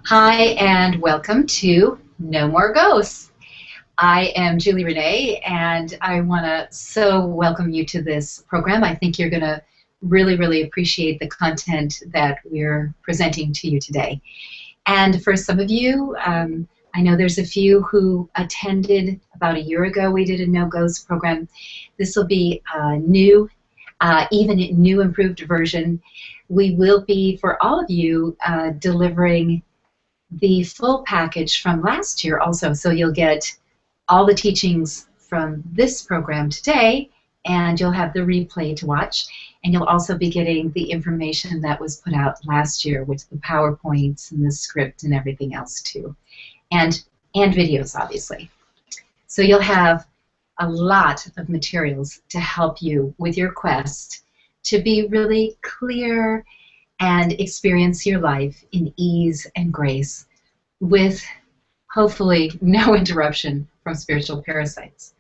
Hi, and welcome to No More Ghosts. I am Julie Renee, and I want to so welcome you to this program. I think you're going to really appreciate the content that we're presenting to you today. And for some of you, I know there's a few who attended about a year ago. We did a No Ghost program. This will be a new, even a new improved version. We will be, for all of you, delivering the full package from last year also. So you'll get all the teachings from this program today, and you'll have the replay to watch. And you'll also be getting the information that was put out last year with the PowerPoints and the script and everything else too. And videos, obviously. So you'll have a lot of materials to help you with your quest to be really clear and experience your life in ease and grace with hopefully no interruption from spiritual parasites.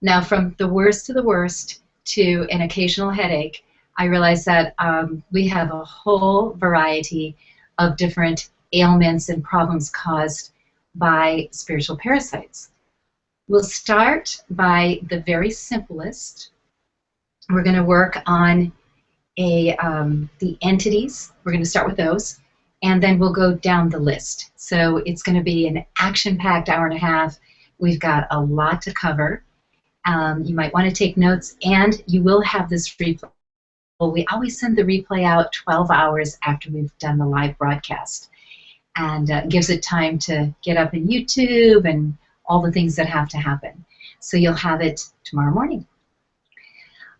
Now, from the worst to the worst to an occasional headache, I realize that we have a whole variety of different ailments and problems caused by spiritual parasites. We'll start by the very simplest. We're going to work on the entities. We're going to start with those, and then we'll go down the list. So it's going to be an action-packed hour and a half. We've got a lot to cover. You might want to take notes, and you will have this replay. Well, we always send the replay out 12 hours after we've done the live broadcast, and gives it time to get up in YouTube and all the things that have to happen. So you'll have it tomorrow morning.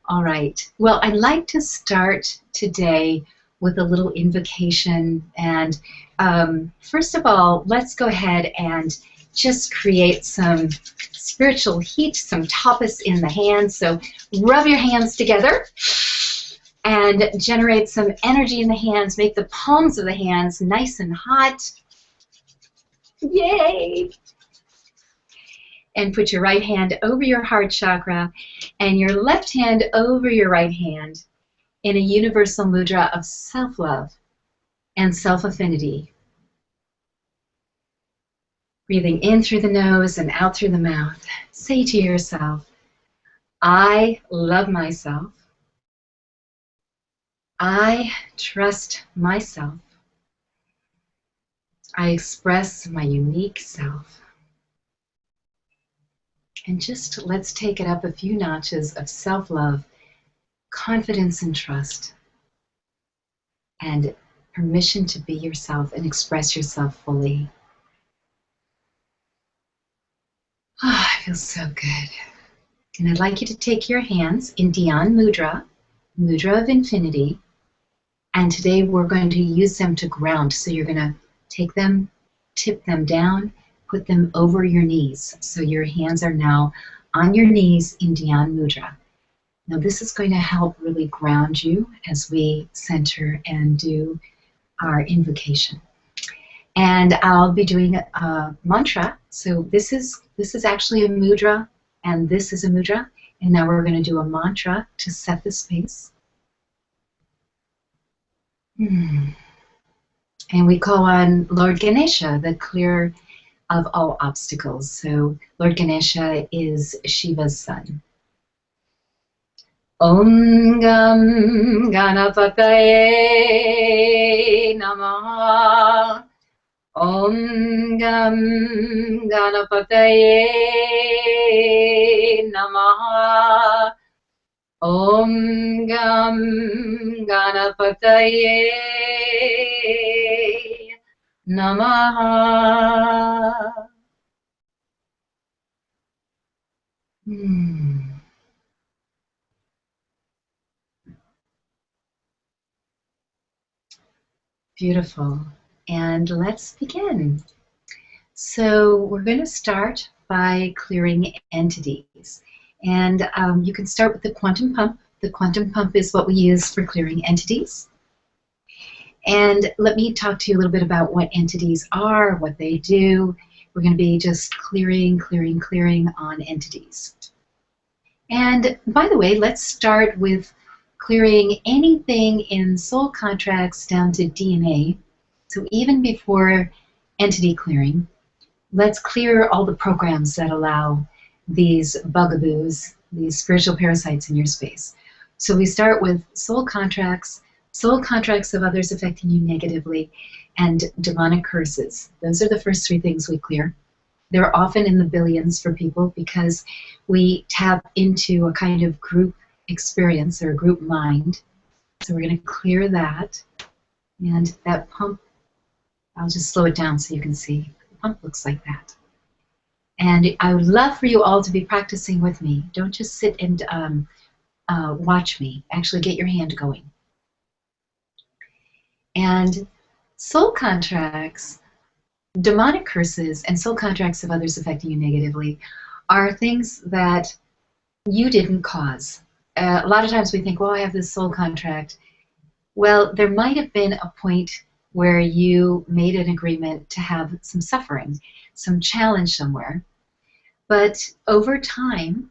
All right. Well, I'd like to start today with a little invocation. And first of all, let's go ahead and just create some spiritual heat, some tapas in the hands. So rub your hands together and generate some energy in the hands. Make the palms of the hands nice and hot. Yay! And put your right hand over your heart chakra and your left hand over your right hand in a universal mudra of self-love and self-affinity. Breathing in through the nose and out through the mouth, say to yourself, I love myself. I trust myself. I express my unique self. And just let's take it up a few notches of self-love, confidence and trust, and permission to be yourself and express yourself fully. Oh, I feel so good. And I'd like you to take your hands in Dhyan Mudra, Mudra of Infinity, and today we're going to use them to ground. So you're going to take them, tip them down, put them over your knees. So your hands are now on your knees in Dhyan Mudra. Now this is going to help really ground you as we center and do our invocation. And I'll be doing a mantra. So this is actually a mudra, and this is a mudra. And now we're going to do a mantra to set the space. And we call on Lord Ganesha, the clearer of all obstacles. So Lord Ganesha is Shiva's son. Om Gam Ganapataye Namaha. Om Gam Ganapataye Namaha. Om Gam Ganapataye Namaha. Beautiful. And let's begin. So we're going to start by clearing entities. And you can start with the quantum pump. The quantum pump is what we use for clearing entities. And let me talk to you a little bit about what entities are, what they do. We're going to be just clearing on entities. And by the way, let's start with clearing anything in soul contracts down to DNA So even before entity clearing, let's clear all the programs that allow these bugaboos, these spiritual parasites in your space. So we start with soul contracts of others affecting you negatively, and demonic curses. Those are the first three things we clear. They're often in the billions for people because we tap into a kind of group experience or group mind. So we're going to clear that. And that pump, I'll just slow it down so you can see. The pump looks like that. And I would love for you all to be practicing with me. Don't just sit and watch me. Actually get your hand going. And soul contracts, demonic curses, and soul contracts of others affecting you negatively are things that you didn't cause. A lot of times we think, well, I have this soul contract. Well, there might have been a point where you made an agreement to have some suffering, some challenge somewhere. But over time,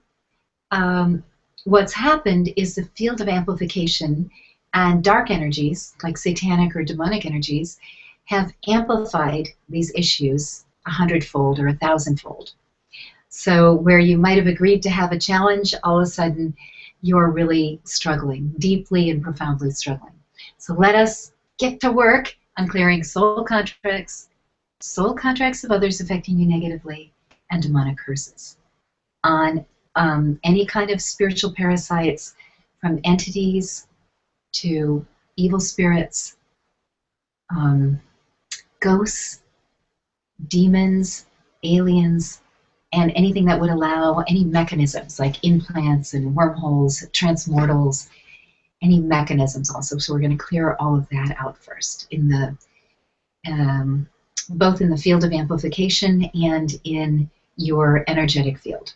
what's happened is the field of amplification and dark energies, like satanic or demonic energies, have amplified these issues 100-fold or 1,000-fold. So where you might have agreed to have a challenge, all of a sudden you're really struggling, deeply and profoundly struggling. So let us get to work on clearing soul contracts of others affecting you negatively, and demonic curses. On any kind of spiritual parasites, from entities to evil spirits, ghosts, demons, aliens, and anything that would allow any mechanisms like implants and wormholes, transmortals, any mechanisms also. So we're going to clear all of that out first, in the both in the field of amplification and in your energetic field.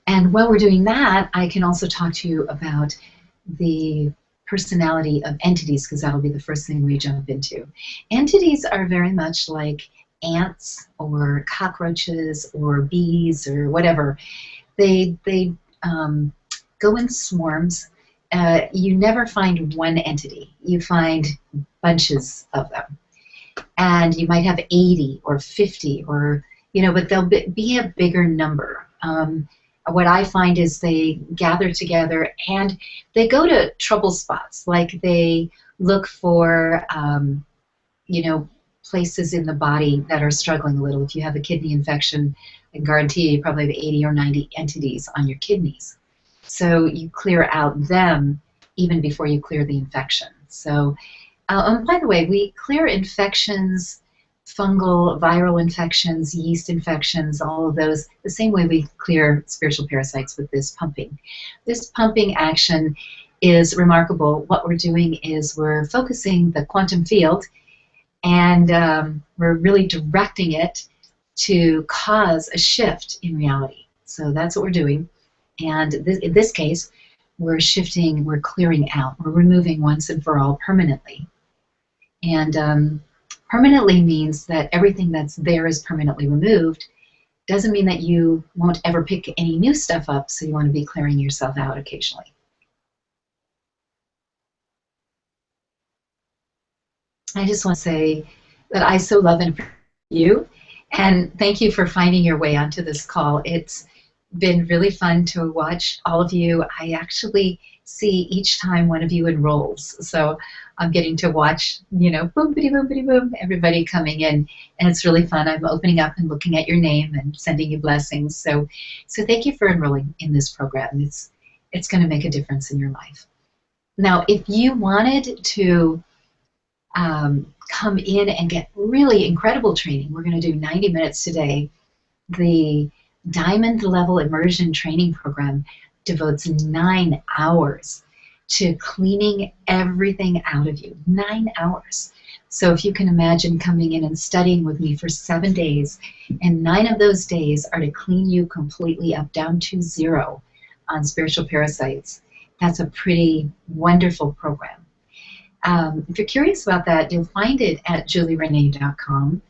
And while we're doing that, I can also talk to you about the personality of entities, because that'll be the first thing we jump into. Entities are very much like ants or cockroaches or bees or whatever. They go in swarms. You never find one entity. You find bunches of them. And you might have 80 or 50 or, but they'll be a bigger number. What I find is they gather together and they go to trouble spots. Like they look for, places in the body that are struggling a little. If you have a kidney infection, I guarantee you probably have 80 or 90 entities on your kidneys. So you clear out them even before you clear the infection. So, by the way, we clear infections, fungal, viral infections, yeast infections, all of those, the same way we clear spiritual parasites with this pumping. This pumping action is remarkable. What we're doing is we're focusing the quantum field, and we're really directing it to cause a shift in reality. So that's what we're doing. And in this case, we're shifting, we're clearing out, we're removing once and for all permanently. And permanently means that everything that's there is permanently removed. Doesn't mean that you won't ever pick any new stuff up, so you want to be clearing yourself out occasionally. I just want to say that I so love and appreciate you, and thank you for finding your way onto this call. It's been really fun to watch all of you. I actually see each time one of you enrolls, so I'm getting to watch, boom-bitty, boom-bitty, boom, everybody coming in, and it's really fun. I'm opening up and looking at your name and sending you blessings. So thank you for enrolling in this program. It's going to make a difference in your life. Now, if you wanted to come in and get really incredible training, we're going to do 90 minutes today. The Diamond Level Immersion Training Program devotes 9 hours to cleaning everything out of you. 9 hours. So if you can imagine coming in and studying with me for 7 days, and 9 of those days are to clean you completely up down to 0 on spiritual parasites, that's a pretty wonderful program. If you're curious about that, you'll find it at julierenee.com,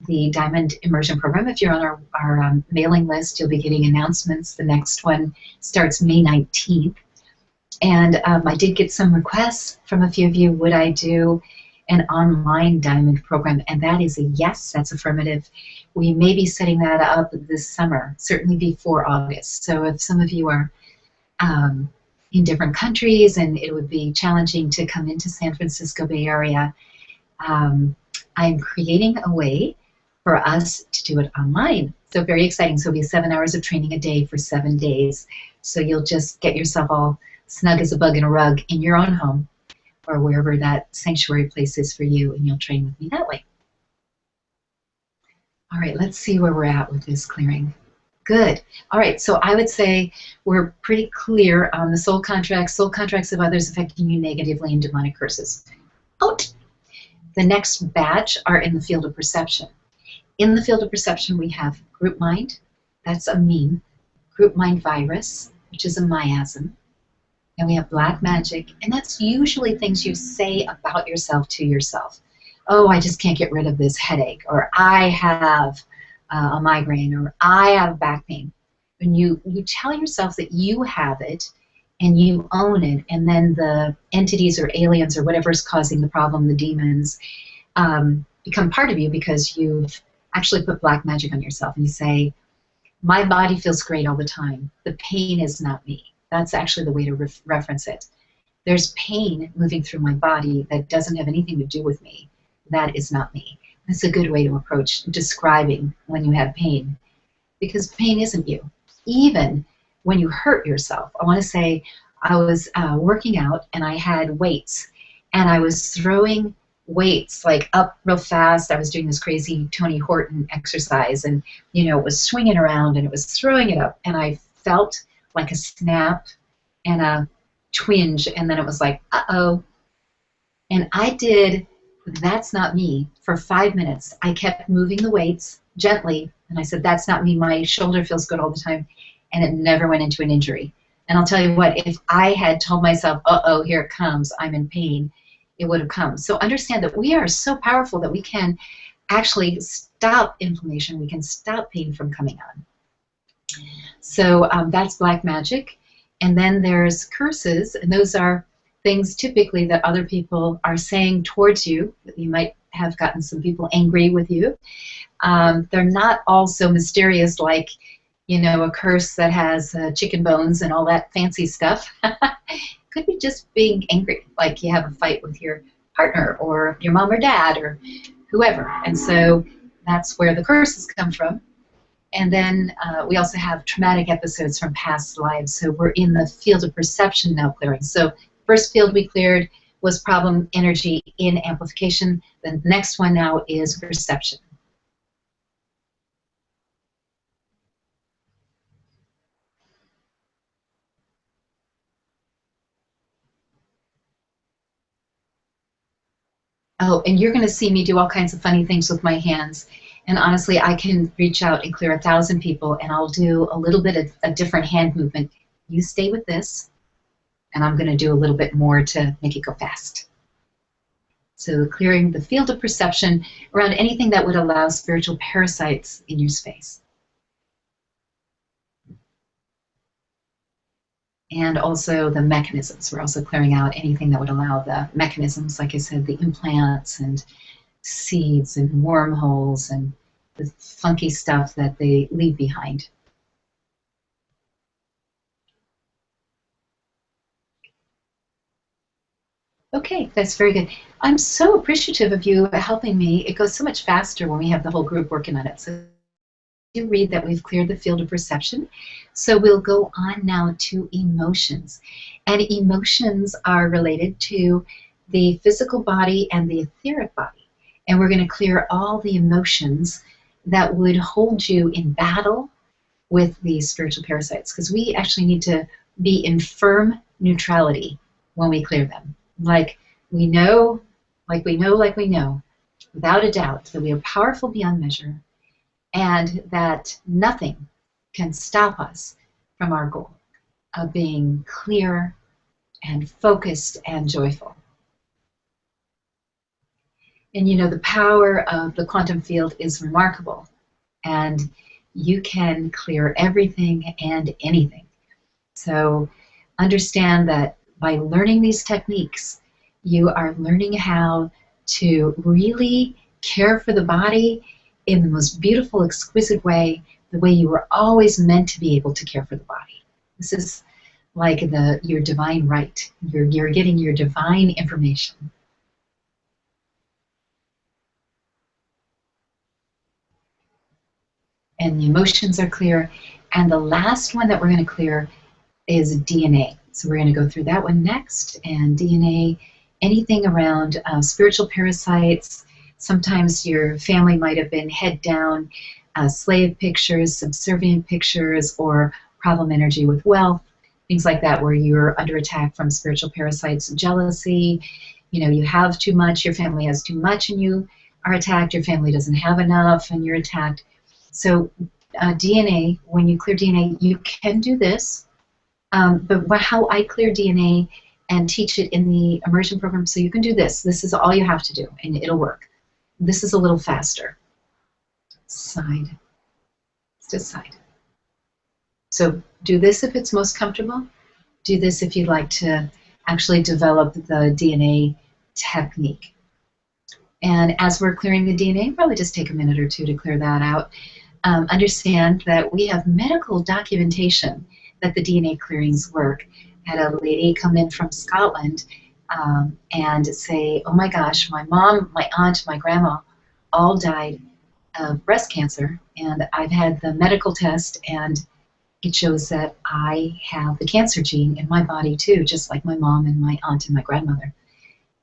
the Diamond Immersion Program. If you're on our mailing list, you'll be getting announcements. The next one starts May 19th. And I did get some requests from a few of you. Would I do an online diamond program? And that is a yes, that's affirmative. We may be setting that up this summer, certainly before August. So if some of you are in different countries and it would be challenging to come into San Francisco Bay Area, I'm creating a way for us to do it online. So very exciting. So it'll be 7 hours of training a day for 7 days. So you'll just get yourself all snug as a bug in a rug in your own home or wherever that sanctuary place is for you, and you'll train with me that way. All right, let's see where we're at with this clearing. Good. All right, so I would say we're pretty clear on the soul contracts of others affecting you negatively, and demonic curses. Out. The next batch are in the field of perception. In the field of perception, we have group mind. That's a meme. Group mind virus, which is a miasm. And we have black magic, and that's usually things you say about yourself to yourself. Oh, I just can't get rid of this headache, or I have a migraine, or I have back pain. When you tell yourself that you have it and you own it, and then the entities or aliens or whatever is causing the problem, the demons, become part of you because you've actually put black magic on yourself, and you say, my body feels great all the time. The pain is not me. That's actually the way to reference it. There's pain moving through my body that doesn't have anything to do with me. That is not me. That's a good way to approach describing when you have pain, because pain isn't you. Even when you hurt yourself. I want to say I was working out and I had weights, and I was throwing weights like up real fast. I was doing this crazy Tony Horton exercise, and it was swinging around and it was throwing it up, and I felt like a snap and a twinge, and then it was like, uh-oh. And I did that's not me for 5 minutes. I kept moving the weights gently, and I said, that's not me. My shoulder feels good all the time, and it never went into an injury. And I'll tell you what, if I had told myself, uh-oh, here it comes, I'm in pain, it would have come. So understand that we are so powerful that we can actually stop inflammation. We can stop pain from coming on. So that's black magic. And then there's curses, and those are things typically that other people are saying towards you. You might have gotten some people angry with you. They're not all so mysterious like, a curse that has chicken bones and all that fancy stuff. Could be just being angry, like you have a fight with your partner or your mom or dad or whoever. And so that's where the curses come from. And then we also have traumatic episodes from past lives. So we're in the field of perception now clearing. So first field we cleared was problem energy in amplification. The next one now is perception. Oh, and you're going to see me do all kinds of funny things with my hands. And honestly, I can reach out and clear 1,000 people, and I'll do a little bit of a different hand movement. You stay with this, and I'm going to do a little bit more to make it go fast. So clearing the field of perception around anything that would allow spiritual parasites in your space. And also the mechanisms. We're also clearing out anything that would allow the mechanisms, like I said, the implants and seeds and wormholes and the funky stuff that they leave behind. Okay, that's very good. I'm so appreciative of you helping me. It goes so much faster when we have the whole group working on it. So you read that we've cleared the field of perception. So we'll go on now to emotions. And emotions are related to the physical body and the etheric body. And we're going to clear all the emotions that would hold you in battle with these spiritual parasites, because we actually need to be in firm neutrality when we clear them. Like we know, without a doubt, that we are powerful beyond measure, and that nothing can stop us from our goal of being clear and focused and joyful. And the power of the quantum field is remarkable, and you can clear everything and anything. So understand that by learning these techniques, you are learning how to really care for the body in the most beautiful, exquisite way, the way you were always meant to be able to care for the body. This is like your divine right. You're getting your divine information. And the emotions are clear. And the last one that we're going to clear is DNA. So we're going to go through that one next. And DNA, anything around spiritual parasites. Sometimes your family might have been head down, slave pictures, subservient pictures, or problem energy with wealth, things like that, where you're under attack from spiritual parasites. Jealousy, you have too much, your family has too much, and you are attacked. Your family doesn't have enough, and you're attacked. So DNA, when you clear DNA, you can do this. But how I clear DNA and teach it in the immersion program, so you can do this. This is all you have to do, and it'll work. This is a little faster. Side. Just side. So do this if it's most comfortable. Do this if you'd like to actually develop the DNA technique. And as we're clearing the DNA, probably just take a minute or two to clear that out. Understand that we have medical documentation that the DNA clearings work. I had a lady come in from Scotland and say, oh my gosh, my mom, my aunt, my grandma all died of breast cancer, and I've had the medical test, and it shows that I have the cancer gene in my body too, just like my mom and my aunt and my grandmother.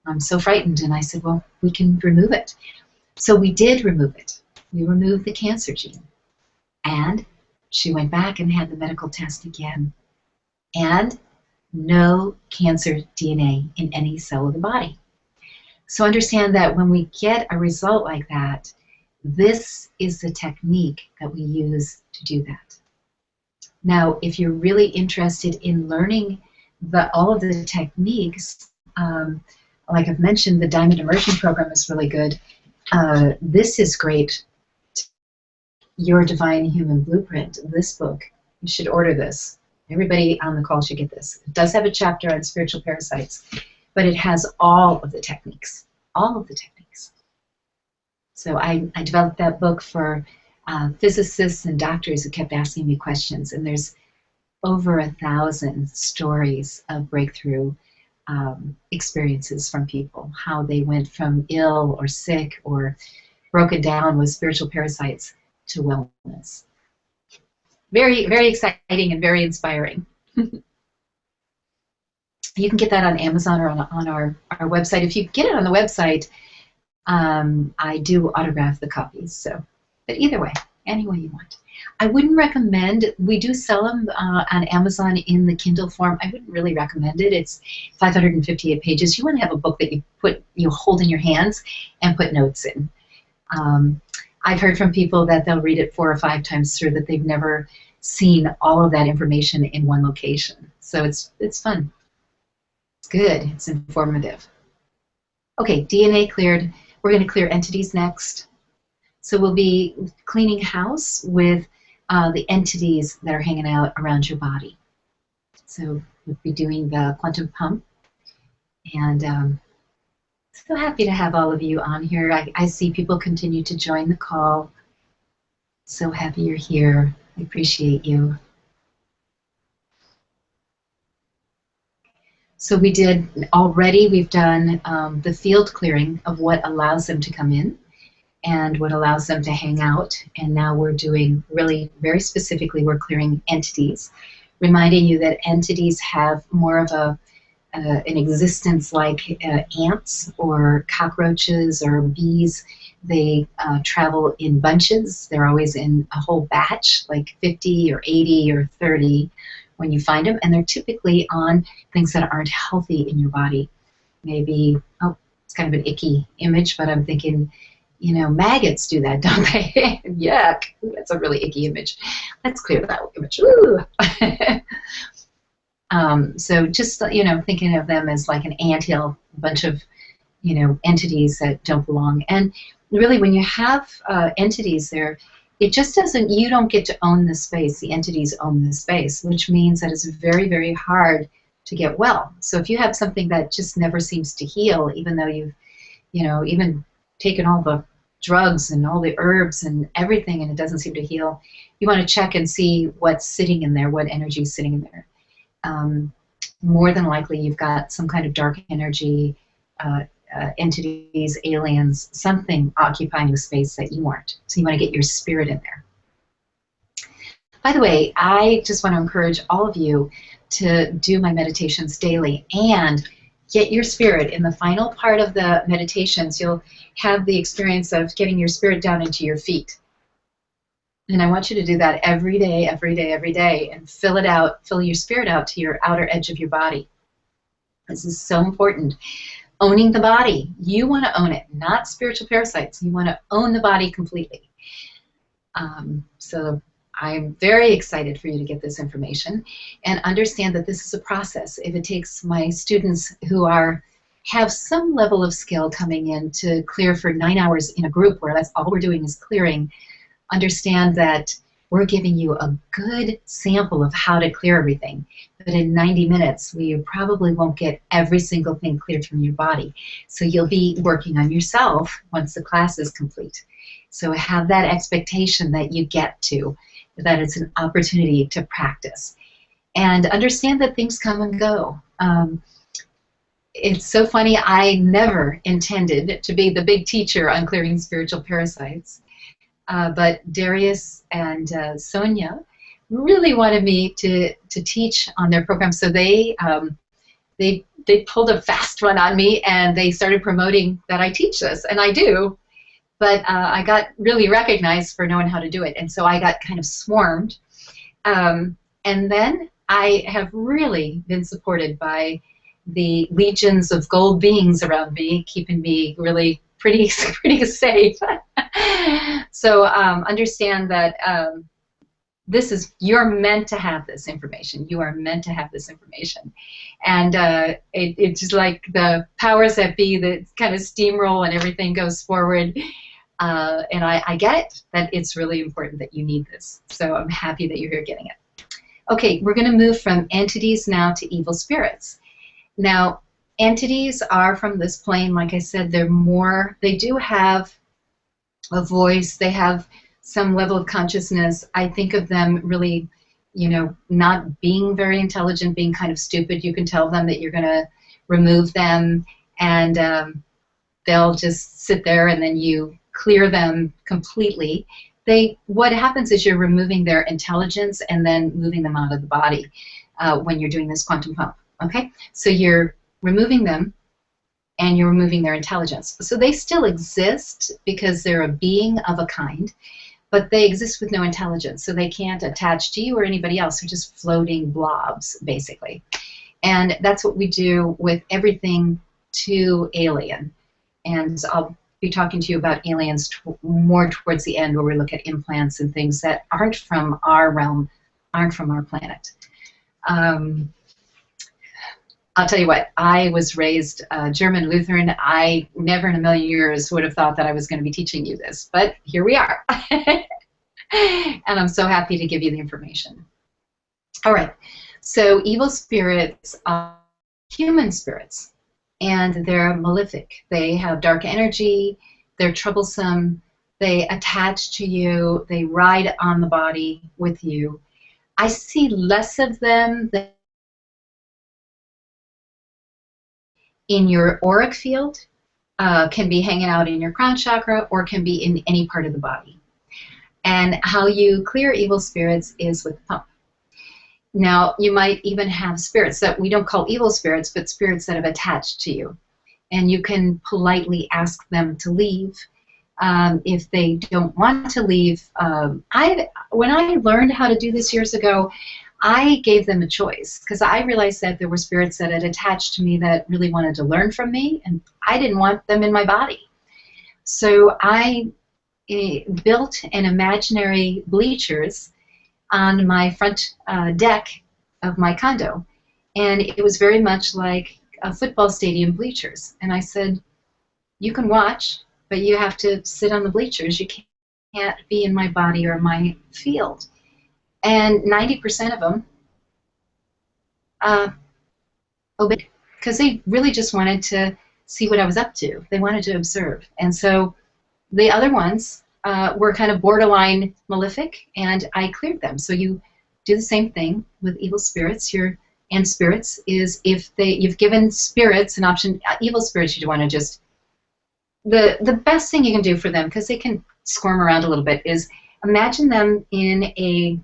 I'm so frightened, and I said, well, we can remove it. So we did remove it. We removed the cancer gene. And she went back and had the medical test again. And no cancer DNA in any cell of the body. So understand that when we get a result like that, this is the technique that we use to do that. Now, if you're really interested in learning all of the techniques, like I've mentioned, the Diamond Immersion program is really good. This is great. Your Divine Human Blueprint, this book. You should order this. Everybody on the call should get this. It does have a chapter on spiritual parasites, but it has all of the techniques. All of the techniques. So I developed that book for physicists and doctors who kept asking me questions, and there's over 1,000 stories of breakthrough experiences from people, how they went from ill or sick or broken down with spiritual parasites to wellness. Very, very exciting and very inspiring. You can get that on Amazon or on our website. If you get it on the website, I do autograph the copies. So, but either way, any way you want. I wouldn't recommend, we do sell them on Amazon in the Kindle form. I wouldn't really recommend it. It's 558 pages. You want to have a book that you hold in your hands and put notes in. I've heard from people that they'll read it 4 or 5 times through, that they've never seen all of that information in one location. So it's fun. It's good. It's informative. Okay, DNA cleared. We're going to clear entities next. So we'll be cleaning house with the entities that are hanging out around your body. So we'll be doing the quantum pump. And so happy to have all of you on here. I see people continue to join the call. So happy you're here. I appreciate you. So we've done the field clearing of what allows them to come in and what allows them to hang out. And now we're doing really very specifically, we're clearing entities, reminding you that entities have more of an existence like ants or cockroaches or bees. They travel in bunches. They're always in a whole batch, like 50 or 80 or 30 when you find them, and they're typically on things that aren't healthy in your body. Maybe, it's kind of an icky image, but I'm thinking, maggots do that, don't they? Yuck, that's a really icky image. Let's clear that image. So just, thinking of them as like an anthill, a bunch of, entities that don't belong. And really, when you have entities there, it just doesn't, you don't get to own the space. The entities own the space, which means that it's very, very hard to get well. So if you have something that just never seems to heal, even though you've, even taken all the drugs and all the herbs and everything and it doesn't seem to heal, you want to check and see what's sitting in there, what energy is sitting in there. More than likely you've got some kind of dark energy, entities, aliens, something occupying the space that you aren't. So you want to get your spirit in there. By the way, I just want to encourage all of you to do my meditations daily and get your spirit. In the final part of the meditations, you'll have the experience of getting your spirit down into your feet. And I want you to do that every day, every day, every day, and fill it out, fill your spirit out to your outer edge of your body. This is so important. Owning the body. You want to own it, not spiritual parasites. You want to own the body completely. So I'm very excited for you to get this information and understand that this is a process. If it takes my students who have some level of skill coming in to clear for 9 hours in a group where that's all we're doing is clearing, understand that we're giving you a good sample of how to clear everything. But in 90 minutes, we probably won't get every single thing cleared from your body. So you'll be working on yourself once the class is complete. So have that expectation that you get to, that it's an opportunity to practice. And understand that things come and go. It's so funny, I never intended to be the big teacher on clearing spiritual parasites. But Darius and Sonia really wanted me to teach on their program, so they pulled a fast one on me, and they started promoting that I teach this, and I do. But I got really recognized for knowing how to do it, and so I got kind of swarmed. And then I have really been supported by the legions of gold beings around me, keeping me really pretty safe. So understand that you're meant to have this information. You are meant to have this information. And it's just like the powers that be that kind of steamroll and everything goes forward. And I get it, that it's really important that you need this. So I'm happy that you're here getting it. Okay, we're going to move from entities now to evil spirits. Now, entities are from this plane. Like I said, they do have a voice. They have some level of consciousness. I think of them really, not being very intelligent, being kind of stupid. You can tell them that you're going to remove them, and they'll just sit there, and then you clear them completely. What happens is you're removing their intelligence and then moving them out of the body when you're doing this quantum pump. Okay, so you're removing them and you're removing their intelligence. So they still exist because they're a being of a kind, but they exist with no intelligence, so they can't attach to you or anybody else. They're just floating blobs, basically. And that's what we do with everything too alien. And I'll be talking to you about aliens more towards the end, where we look at implants and things that aren't from our realm, aren't from our planet. I'll tell you what, I was raised German Lutheran. I never in a million years would have thought that I was going to be teaching you this, but here we are. And I'm so happy to give you the information. All right, so evil spirits are human spirits, and they're malefic. They have dark energy, they're troublesome, they attach to you, they ride on the body with you. I see less of them than in your auric field, can be hanging out in your crown chakra, or can be in any part of the body. And how you clear evil spirits is with pump. Now, you might even have spirits that we don't call evil spirits, but spirits that have attached to you. And you can politely ask them to leave. If they don't want to leave, when I learned how to do this years ago, I gave them a choice, because I realized that there were spirits that had attached to me that really wanted to learn from me, and I didn't want them in my body. So I built an imaginary bleachers on my front deck of my condo, and it was very much like a football stadium bleachers. And I said, you can watch, but you have to sit on the bleachers. You can't be in my body or my field. And 90% of them obeyed because they really just wanted to see what I was up to. They wanted to observe. And so the other ones were kind of borderline malefic, and I cleared them. So you do the same thing with evil spirits. And spirits is if you've given spirits an option. Evil spirits, you want to just the best thing you can do for them, because they can squirm around a little bit, is imagine them in a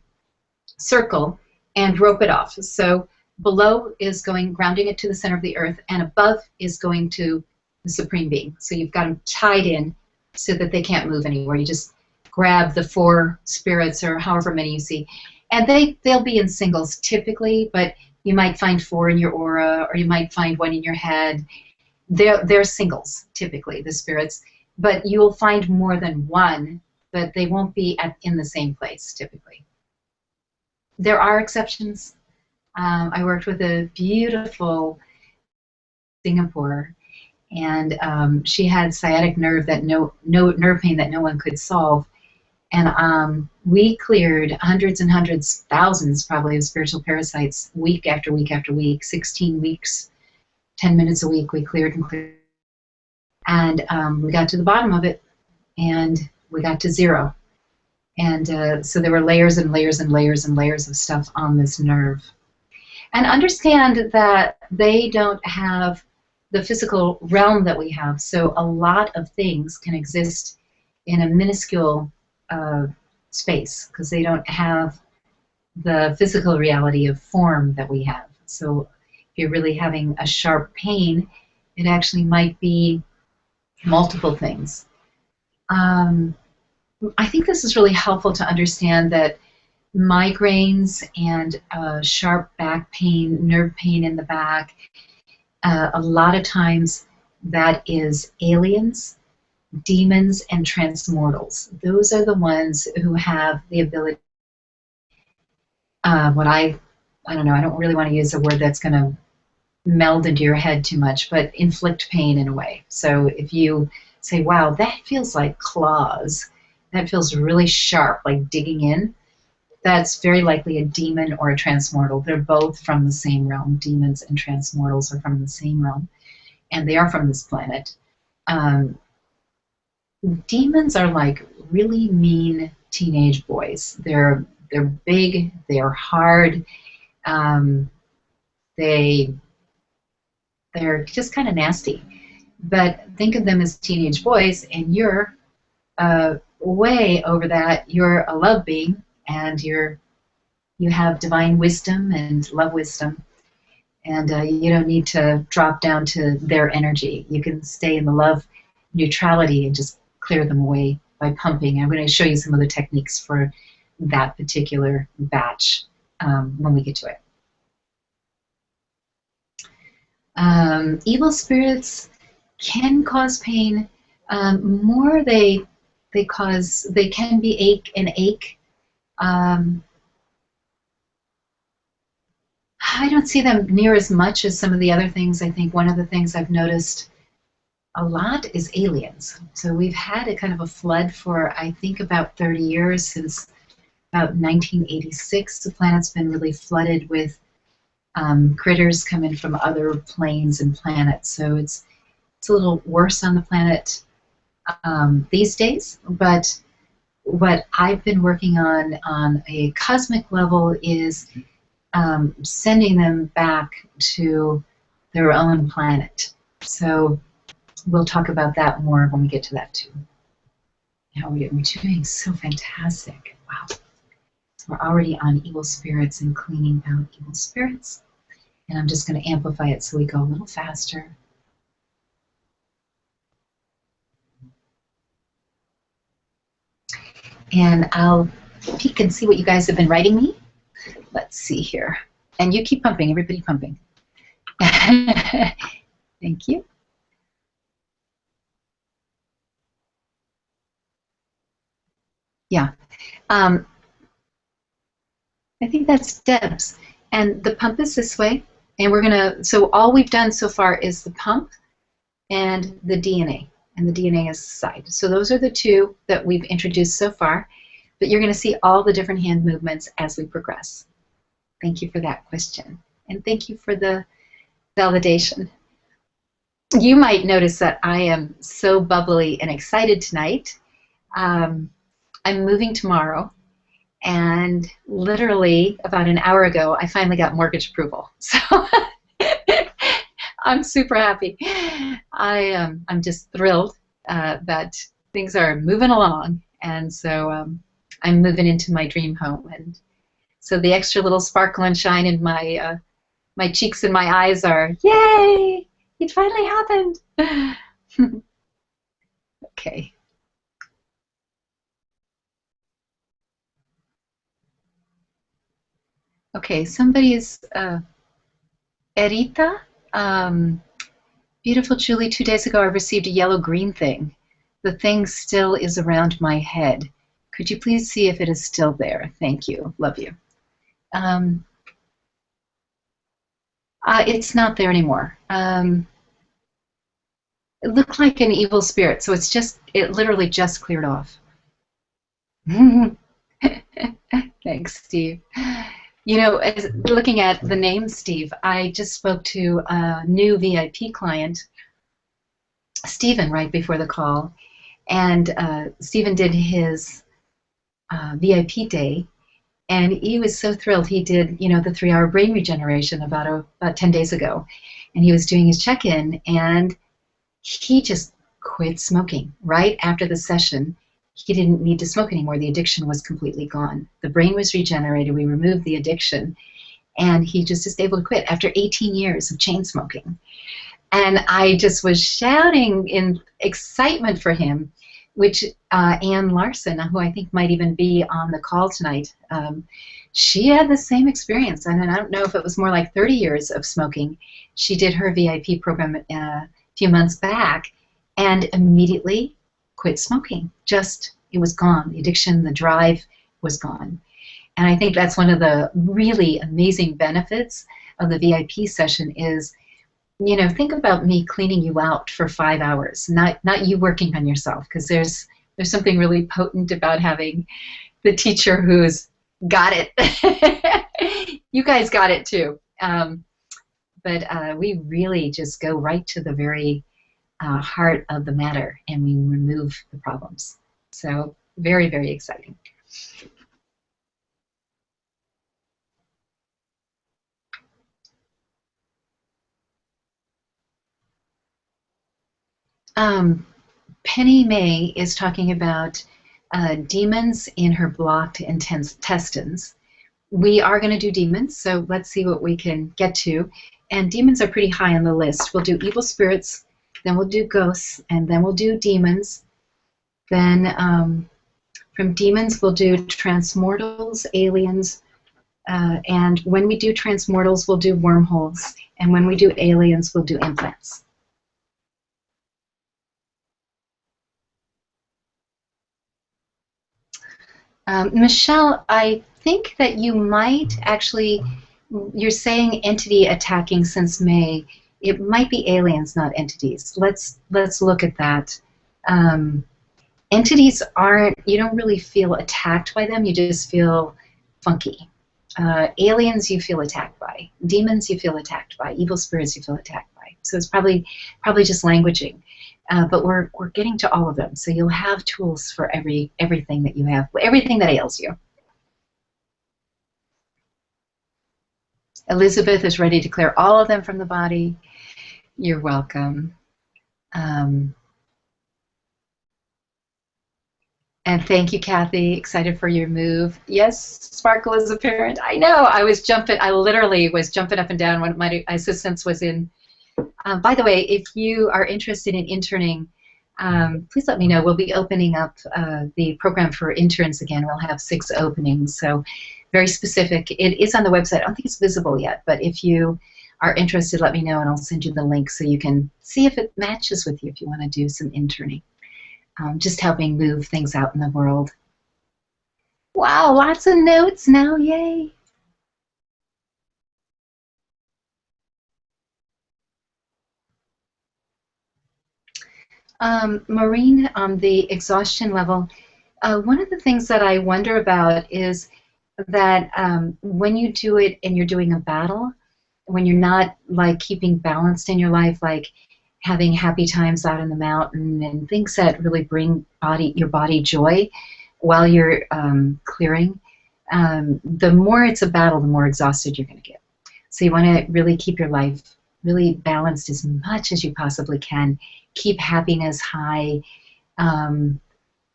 circle and rope it off. So below is grounding it to the center of the earth, and above is going to the supreme being. So you've got them tied in so that they can't move anywhere. You just grab the 4 spirits or however many you see, and they'll be in singles typically, but you might find 4 in your aura, or you might find 1 in your head. They're singles typically, the spirits, but you'll find more than one, but they won't be in the same place typically. There are exceptions. I worked with a beautiful Singapore, and she had sciatic nerve no nerve pain that no one could solve, and we cleared hundreds and hundreds, thousands probably, of spiritual parasites week after week after week, 16 weeks, 10 minutes a week. We cleared and cleared, and we got to the bottom of it, and we got to 0. And so there were layers and layers and layers and layers of stuff on this nerve. And understand that they don't have the physical realm that we have. So a lot of things can exist in a minuscule space, because they don't have the physical reality of form that we have. So if you're really having a sharp pain, it actually might be multiple things. I think this is really helpful to understand that migraines and sharp back pain, nerve pain in the back, a lot of times that is aliens, demons, and transmortals. Those are the ones who have the ability, what I don't know, I don't really want to use a word that's going to meld into your head too much, but inflict pain in a way. So if you say, wow, that feels like claws, that feels really sharp, like digging in, that's very likely a demon or a transmortal. They're both from the same realm. Demons and transmortals are from the same realm, and they are from this planet. Demons are like really mean teenage boys. They're big, they're hard, they're just kind of nasty. But think of them as teenage boys, and you're way over that. You're a love being, and you have divine wisdom and love wisdom, and you don't need to drop down to their energy. You can stay in the love neutrality and just clear them away by pumping. I'm going to show you some of the techniques for that particular batch when we get to it. Evil spirits can cause pain. More they can be ache. I don't see them near as much as some of the other things. I think one of the things I've noticed a lot is aliens. So we've had a kind of a flood for, I think, about 30 years. Since about 1986, the planet's been really flooded with critters coming from other planes and planets. So it's a little worse on the planet these days. But what I've been working on a cosmic level is sending them back to their own planet. So we'll talk about that more when we get to that too. How we're doing so fantastic. Wow. So we're already on evil spirits and cleaning out evil spirits. And I'm just going to amplify it so we go a little faster. And I'll peek and see what you guys have been writing me. Let's see here. And you keep pumping, everybody pumping. Thank you. Yeah. I think that's Deb's. And the pump is this way. And we're going to, so all we've done so far is the pump and the DNA. And the DNA is side. So those are the two that we've introduced so far. But you're going to see all the different hand movements as we progress. Thank you for that question. And thank you for the Validation. You might notice that I am so bubbly and excited tonight. Um, I'm moving tomorrow, and literally about an hour ago, I finally got mortgage approval. So I'm super happy. I'm just thrilled that things are moving along, and so I'm moving into my dream home, and so the extra little sparkle and shine in my cheeks and my eyes are, yay! It finally happened. Okay. Okay. Somebody's Erita. Um, Beautiful Julie. 2 days ago, I received a yellow green thing. The thing still is around my head. Could you please see if it is still there? Thank you. Love you. Um, it's not there anymore. It looked like an evil spirit, so it literally just cleared off. Thanks, Steve. You know, looking at the name Steve, I just spoke to a new VIP client, Stephen, right before the call, and Stephen did his VIP day, and he was so thrilled. He did, the 3 hour brain regeneration about 10 days ago, and he was doing his check-in, and he just quit smoking right after the session. He didn't need to smoke anymore. The addiction was completely gone. The brain was regenerated. We removed the addiction, and he just is able to quit after 18 years of chain smoking. And I just was shouting in excitement for him, which Ann Larson, who I think might even be on the call tonight, she had the same experience. And I don't know if it was more like 30 years of smoking. She did her VIP program a few months back and immediately quit smoking. It was gone. The addiction, the drive was gone. And I think that's one of the really amazing benefits of the VIP session is, think about me cleaning you out for 5 hours, not you working on yourself, because there's something really potent about having the teacher who's got it. You guys got it too. But we really just go right to the very heart of the matter, and we remove the problems. So very, very exciting. Um, Penny May is talking about demons in her blocked intestines. We are going to do demons, so let's see what we can get to. And demons are pretty high on the list. We'll do evil spirits, then we'll do ghosts, and then we'll do demons. Then from demons, we'll do transmortals, aliens, and when we do transmortals, we'll do wormholes. And when we do aliens, we'll do implants. Michelle, I think that you might actually, you're saying entity attacking since May. It might be aliens, not entities. Let's look at that. Entities you don't really feel attacked by them, you just feel funky. Aliens you feel attacked by. Demons you feel attacked by. Evil spirits you feel attacked by. So it's probably just languaging. But we're getting to all of them. So you'll have tools for everything that you have, everything that ails you. Elizabeth is ready to clear all of them from the body. You're welcome. And thank you, Kathy. Excited for your move. Yes, Sparkle is a parent. I know. I literally was jumping up and down when my assistants was in. By the way, if you are interested in interning, please let me know. We'll be opening up the program for interns again. We'll have 6 openings, so very specific. It is on the website. I don't think it's visible yet, but if you are interested, let me know, and I'll send you the link so you can see if it matches with you if you want to do some interning. Just helping move things out in the world. Wow, lots of notes now, yay! Maureen, on the exhaustion level, one of the things that I wonder about is that when you do it and you're doing a battle, when you're not like keeping balanced in your life, like having happy times out in the mountain and things that really bring your body joy while you're clearing, the more it's a battle, the more exhausted you're going to get. So you want to really keep your life really balanced as much as you possibly can. Keep happiness high. Um,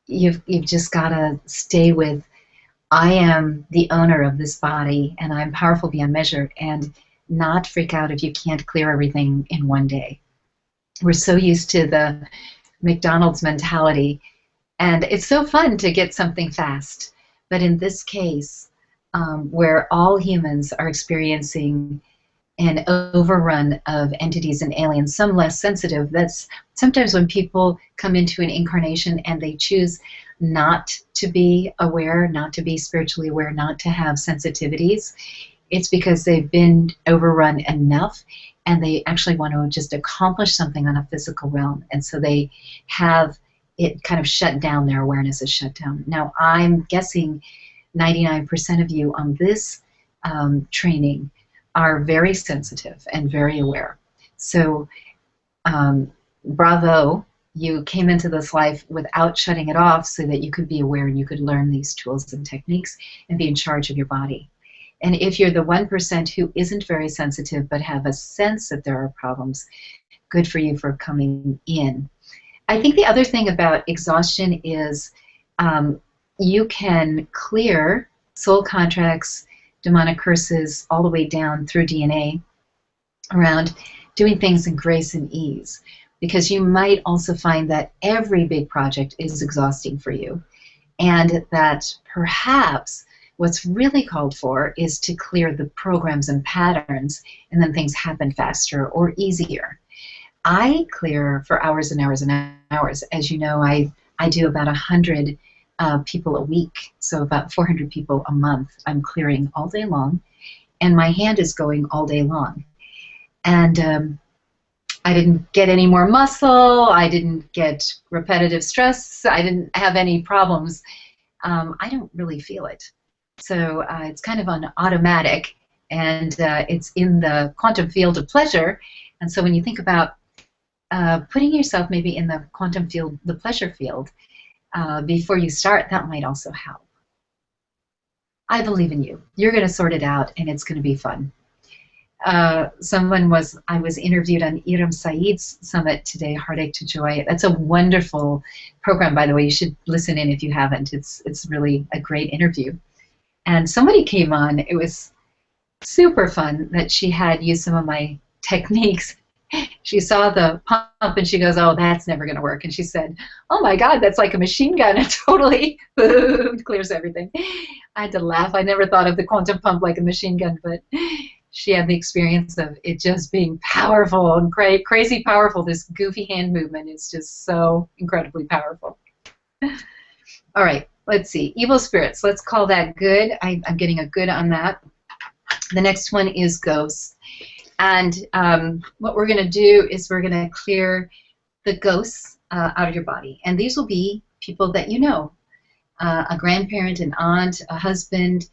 you've just got to stay with, I am the owner of this body and I'm powerful beyond measure, and not freak out if you can't clear everything in one day. We're so used to the McDonald's mentality, and it's so fun to get something fast. But in this case, where all humans are experiencing an overrun of entities and aliens, some less sensitive. That's sometimes when people come into an incarnation and they choose not to be aware, not to be spiritually aware, not to have sensitivities. It's because they've been overrun enough and they actually want to just accomplish something on a physical realm. And so they have it kind of shut down, their awareness is shut down. Now, I'm guessing 99% of you on this training are very sensitive and very aware. So bravo, you came into this life without shutting it off so that you could be aware and you could learn these tools and techniques and be in charge of your body. And if you're the 1% who isn't very sensitive but have a sense that there are problems, good for you for coming in. I think the other thing about exhaustion is you can clear soul contracts, demonic curses, all the way down through DNA around doing things in grace and ease. Because you might also find that every big project is exhausting for you, and that perhaps what's really called for is to clear the programs and patterns, and then things happen faster or easier. I clear for hours and hours and hours. As you know, I do about 100 people a week, so about 400 people a month. I'm clearing all day long, and my hand is going all day long. And I didn't get any more muscle, I didn't get repetitive stress, I didn't have any problems. I don't really feel it. So it's kind of on automatic, and it's in the quantum field of pleasure. And so when you think about putting yourself maybe in the quantum field, the pleasure field, before you start, that might also help. I believe in you. You're going to sort it out, and it's going to be fun. I was interviewed on Iram Saeed's summit today, Heartache to Joy. That's a wonderful program, by the way. You should listen in if you haven't. It's really a great interview. And somebody came on. It was super fun that she had used some of my techniques. She saw the pump and she goes, "Oh, that's never going to work." And she said, "Oh my God, that's like a machine gun. It totally boom, clears everything." I had to laugh. I never thought of the quantum pump like a machine gun, but she had the experience of it just being powerful and crazy powerful. This goofy hand movement is just so incredibly powerful. All right, let's see. Evil spirits. Let's call that good. I'm getting a good on that. The next one is ghosts. And what we're going to do is we're going to clear the ghosts out of your body. And these will be people that you know, a grandparent, an aunt, a husband,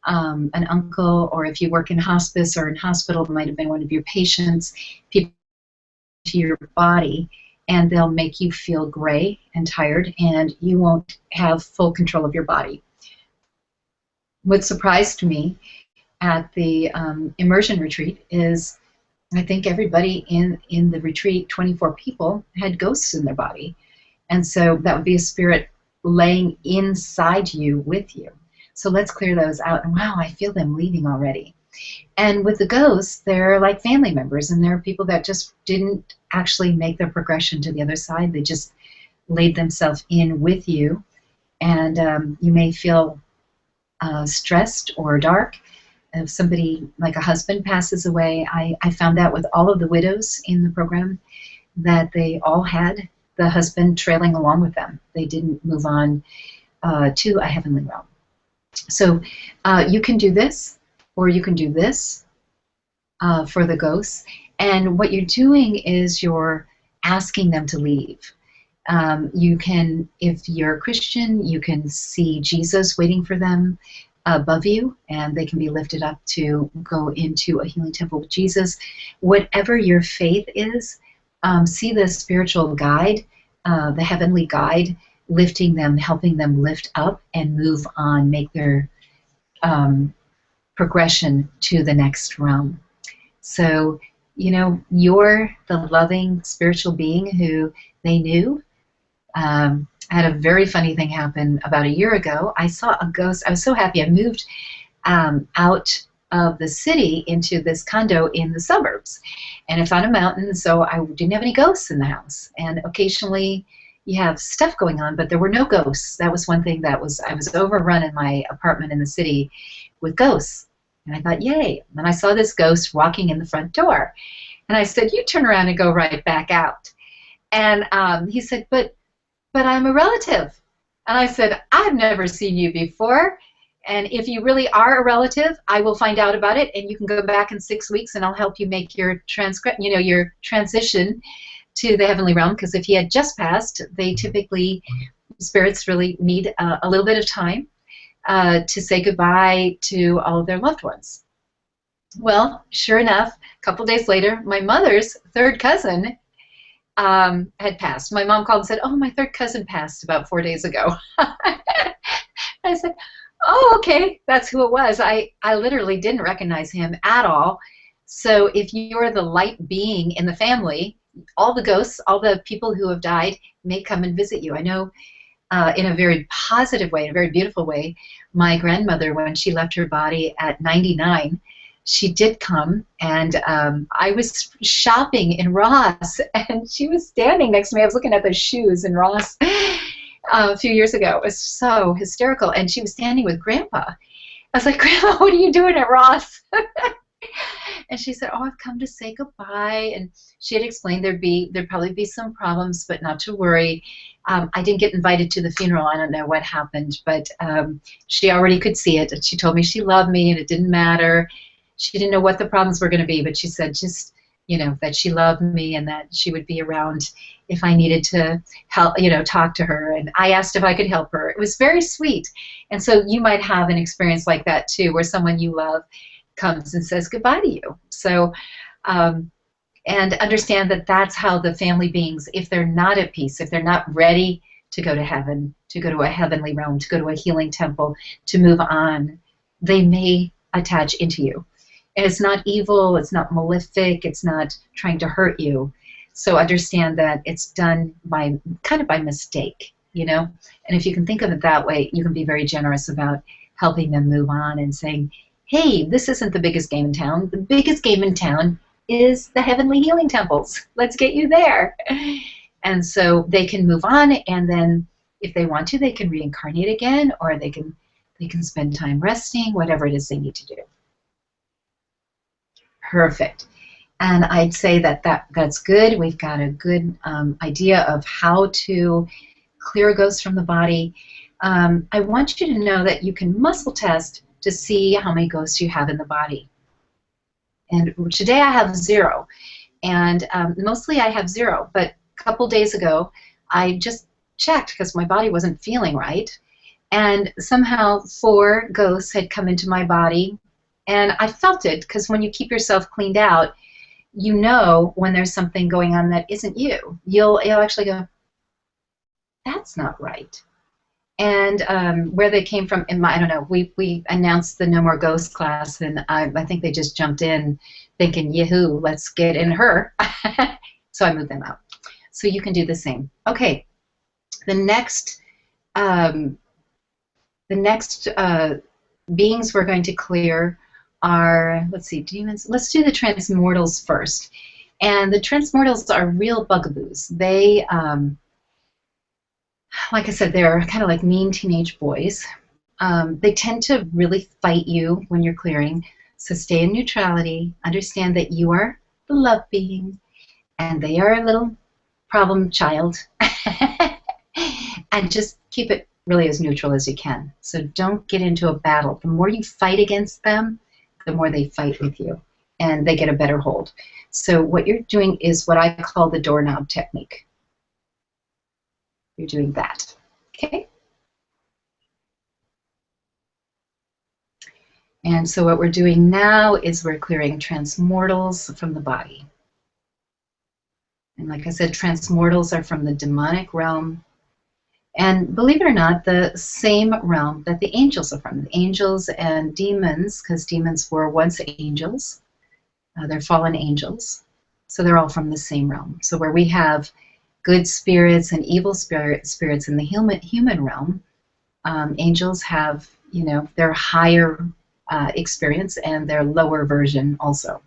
an uncle, or if you work in hospice or in hospital, it might have been one of your patients, people to your body, and they'll make you feel gray and tired, and you won't have full control of your body. What surprised me at the immersion retreat is I think everybody in the retreat, 24 people, had ghosts in their body. And so that would be a spirit laying inside you with you. So let's clear those out. And wow, I feel them leaving already. And with the ghosts, they're like family members, and they're people that just didn't actually make their progression to the other side. They just laid themselves in with you. And you may feel stressed or dark. If somebody, like a husband, passes away, I found out with all of the widows in the program that they all had the husband trailing along with them. They didn't move on to a heavenly realm. So you can do this, or you can do this for the ghosts. And what you're doing is you're asking them to leave. You can, if you're a Christian, you can see Jesus waiting for them. above you, and they can be lifted up to go into a healing temple with Jesus. Whatever your faith is, see the spiritual guide, the heavenly guide, lifting them, helping them lift up and move on, make their progression to the next realm. So, you're the loving spiritual being who they knew. I had a very funny thing happen about a year ago. I saw a ghost. I was so happy. I moved out of the city into this condo in the suburbs, and it's on a mountain, so I didn't have any ghosts in the house. And occasionally you have stuff going on, but there were no ghosts. That was one thing I was overrun in my apartment in the city with ghosts. And I thought, yay. And I saw this ghost walking in the front door. And I said, you turn around and go right back out. And he said, but I'm a relative. And I said, I've never seen you before. And if you really are a relative, I will find out about it, and you can go back in 6 weeks, and I'll help you make your your transition to the heavenly realm. Because if he had just passed, spirits really need a little bit of time to say goodbye to all of their loved ones. Well, sure enough, a couple days later, my mother's third cousin had passed. My mom called and said, oh, my third cousin passed about 4 days ago. I said, oh, okay, that's who it was. I literally didn't recognize him at all. So if you're the light being in the family, all the ghosts, all the people who have died may come and visit you. I know in a very positive way, in a very beautiful way, my grandmother, when she left her body at 99, she did come, and I was shopping in Ross, and she was standing next to me. I was looking at those shoes in Ross a few years ago. It was so hysterical, and she was standing with Grandpa. I was like, Grandma, what are you doing at Ross? And she said, oh, I've come to say goodbye. And she had explained there'd probably be some problems, but not to worry. I didn't get invited to the funeral. I don't know what happened, but she already could see it. And she told me she loved me, and it didn't matter. She didn't know what the problems were going to be, but she said just, that she loved me and that she would be around if I needed to help, talk to her. And I asked if I could help her. It was very sweet. And so you might have an experience like that too, where someone you love comes and says goodbye to you. So, and understand that that's how the family beings, if they're not at peace, if they're not ready to go to heaven, to go to a heavenly realm, to go to a healing temple, to move on, they may attach into you. And it's not evil, it's not malefic, it's not trying to hurt you. So understand that it's done by mistake, And if you can think of it that way, you can be very generous about helping them move on and saying, hey, this isn't the biggest game in town. The biggest game in town is the heavenly healing temples. Let's get you there. And so they can move on, and then if they want to, they can reincarnate again, or they can spend time resting, whatever it is they need to do. Perfect. And I'd say that's good. We've got a good idea of how to clear ghosts from the body. I want you to know that you can muscle test to see how many ghosts you have in the body. And today I have 0. And mostly I have 0. But a couple days ago, I just checked because my body wasn't feeling right. And somehow 4 ghosts had come into my body. And I felt it, because when you keep yourself cleaned out, you know when there's something going on that isn't you. You'll actually go, that's not right. And where they came from, I don't know, we announced the No More Ghost class, and I think they just jumped in thinking, yahoo, let's get in her. So I moved them out. So you can do the same. Okay, the next beings we're going to clear are, let's see, demons. Let's do the transmortals first. And the transmortals are real bugaboos. They, like I said, they're kind of like mean teenage boys. They tend to really fight you when you're clearing. So stay in neutrality. Understand that you are the love being, and they are a little problem child. And just keep it really as neutral as you can. So don't get into a battle. The more you fight against them, the more they fight with you, and they get a better hold. So what you're doing is what I call the doorknob technique. You're doing that, okay? And so what we're doing now is we're clearing transmortals from the body. And like I said, transmortals are from the demonic realm. And believe it or not, the same realm that the angels are from. The angels and demons, because demons were once angels. They're fallen angels. So they're all from the same realm. So where we have good spirits and evil spirits in the human realm, angels have, their higher experience and their lower version also.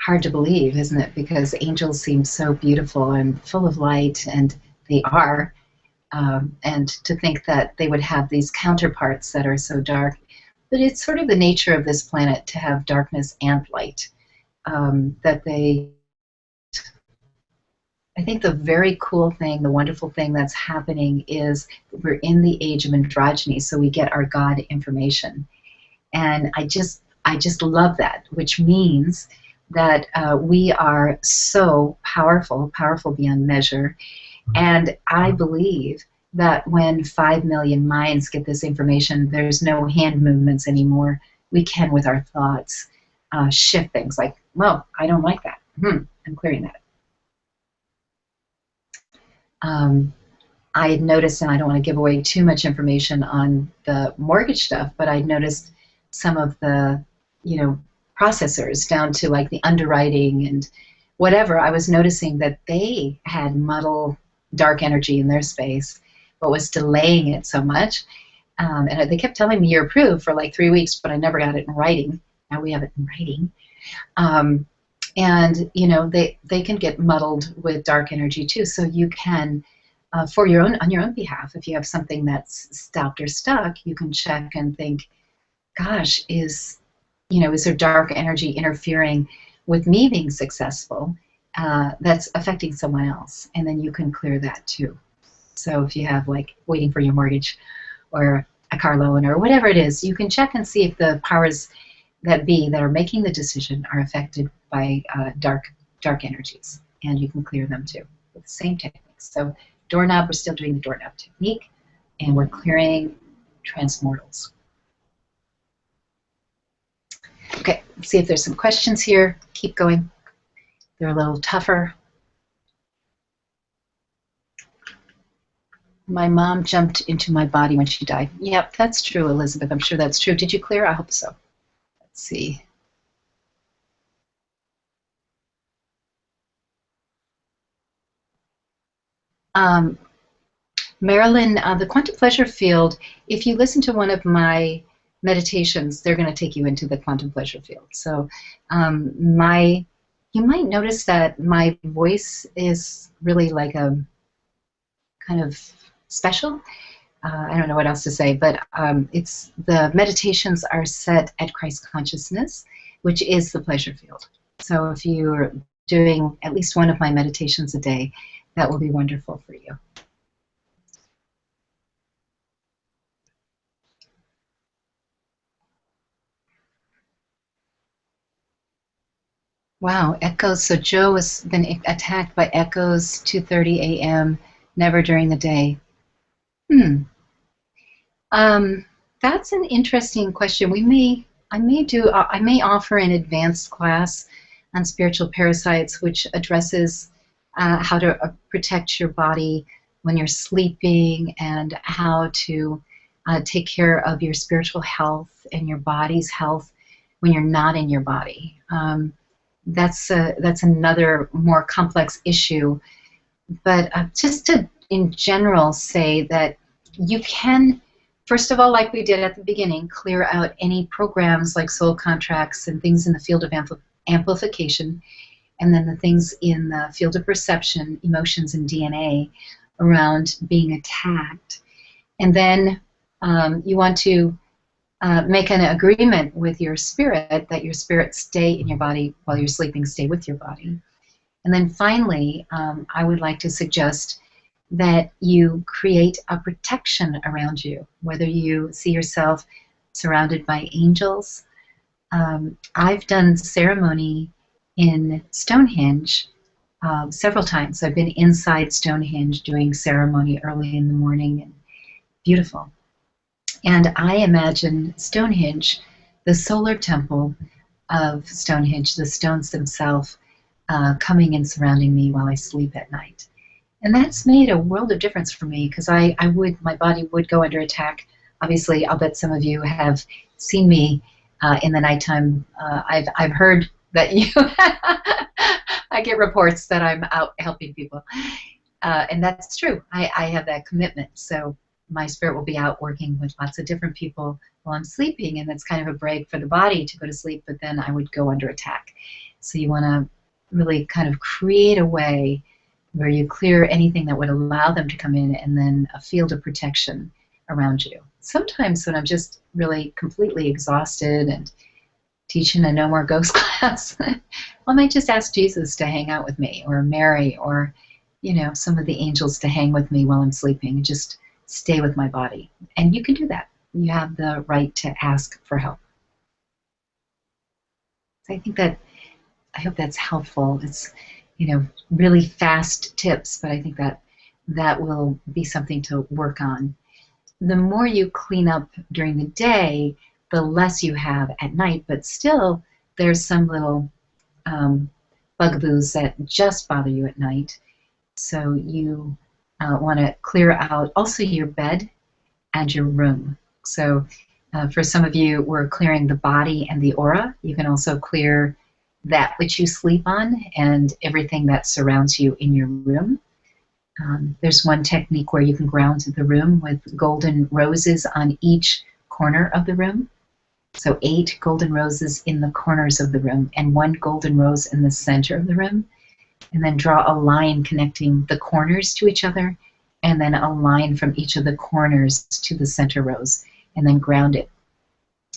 Hard to believe, isn't it? Because angels seem so beautiful and full of light, and they are. And to think that they would have these counterparts that are so dark. But it's sort of the nature of this planet to have darkness and light. I think the very cool thing, the wonderful thing that's happening is we're in the age of androgyny, so we get our God information. And I just love that, which means that we are so powerful beyond measure. And I believe that when 5 million minds get this information, there's no hand movements anymore. We can, with our thoughts, shift things like, well, I don't like that. I'm clearing that. I had noticed, and I don't want to give away too much information on the mortgage stuff, but I noticed some of the, processors down to like the underwriting and whatever. I was noticing that they had muddle dark energy in their space, but was delaying it so much. And they kept telling me you're approved for like 3 weeks, but I never got it in writing. Now we have it in writing. And they can get muddled with dark energy too. So you can, on your own behalf, if you have something that's stopped or stuck, you can check and think, gosh, is there dark energy interfering with me being successful that's affecting someone else? And then you can clear that too. So if you have like waiting for your mortgage or a car loan or whatever it is, you can check and see if the powers that be that are making the decision are affected by dark energies, and you can clear them too with the same techniques. So doorknob, we're still doing the doorknob technique, and we're clearing transmortals. Okay, let's see if there's some questions here. Keep going. They're a little tougher. My mom jumped into my body when she died. Yep, that's true, Elizabeth. I'm sure that's true. Did you clear? I hope so. Let's see. Marilyn, the quantum pleasure field, if you listen to one of my meditations, they're going to take you into the quantum pleasure field. So you might notice that my voice is really like a kind of special. I don't know what else to say, but the meditations are set at Christ consciousness, which is the pleasure field. So if you're doing at least one of my meditations a day, that will be wonderful for you. Wow, echoes. So Joe has been attacked by echoes 2:30 a.m., never during the day. That's an interesting question. I may offer an advanced class on spiritual parasites, which addresses how to protect your body when you're sleeping and how to take care of your spiritual health and your body's health when you're not in your body. That's another more complex issue. But just to, in general, say that you can, first of all, like we did at the beginning, clear out any programs like soul contracts and things in the field of amplification, and then the things in the field of perception, emotions, and DNA around being attacked. And then you want to make an agreement with your spirit that your spirit stay in your body while you're sleeping, stay with your body. And then finally, I would like to suggest that you create a protection around you, whether you see yourself surrounded by angels. I've done ceremony in Stonehenge several times. I've been inside Stonehenge doing ceremony early in the morning, and beautiful. And I imagine Stonehenge, the solar temple of Stonehenge, the stones themselves, coming and surrounding me while I sleep at night. And that's made a world of difference for me because my body would go under attack. Obviously, I'll bet some of you have seen me in the nighttime. I've heard that you, I get reports that I'm out helping people. And that's true. I have that commitment. So my spirit will be out working with lots of different people while I'm sleeping. And that's kind of a break for the body to go to sleep, but then I would go under attack. So you want to really kind of create a way where you clear anything that would allow them to come in, and then a field of protection around you. Sometimes when I'm just really completely exhausted and teaching a No More Ghost class, I might just ask Jesus to hang out with me, or Mary, or some of the angels to hang with me while I'm sleeping and just stay with my body. And you can do that. You have the right to ask for help. So I hope that's helpful. It's really fast tips, but I think that will be something to work on. The more you clean up during the day, the less you have at night, but still there's some little bugaboos that just bother you at night. So you want to clear out also your bed and your room. So for some of you, we're clearing the body and the aura. You can also clear that which you sleep on and everything that surrounds you in your room. There's one technique where you can ground the room with golden roses on each corner of the room. So 8 golden roses in the corners of the room and 1 golden rose in the center of the room. And then draw a line connecting the corners to each other, and then a line from each of the corners to the center rose, and then ground it.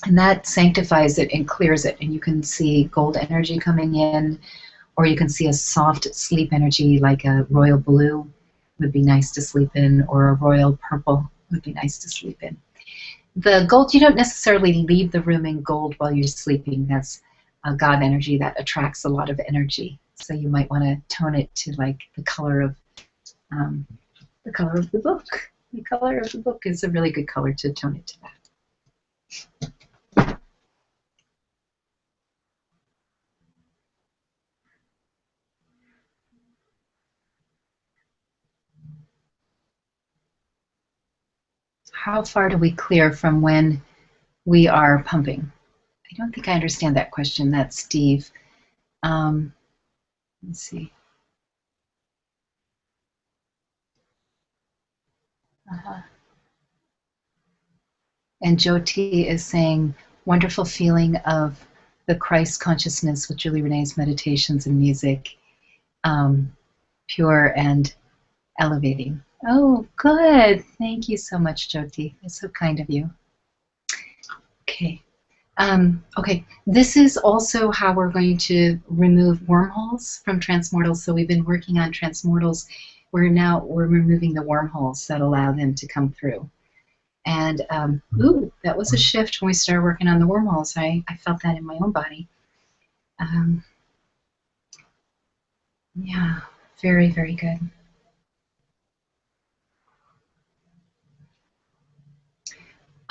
And that sanctifies it and clears it. And you can see gold energy coming in, or you can see a soft sleep energy like a royal blue would be nice to sleep in, or a royal purple would be nice to sleep in. The gold, you don't necessarily leave the room in gold while you're sleeping. That's a God energy that attracts a lot of energy. So you might want to tone it to like the color of the book. The color of the book is a really good color to tone it to that. How far do we clear from when we are pumping? I don't think I understand that question. That's Steve. Let's see. And Jyoti is saying, wonderful feeling of the Christ consciousness with Julie Renee's meditations and music, pure and elevating. Oh, good. Thank you so much, Jyoti. It's so kind of you. Okay. Okay. This is also how we're going to remove wormholes from transmortals. So we've been working on transmortals. We're removing the wormholes that allow them to come through. And ooh, that was a shift when we started working on the wormholes. I felt that in my own body. Yeah, very, very good.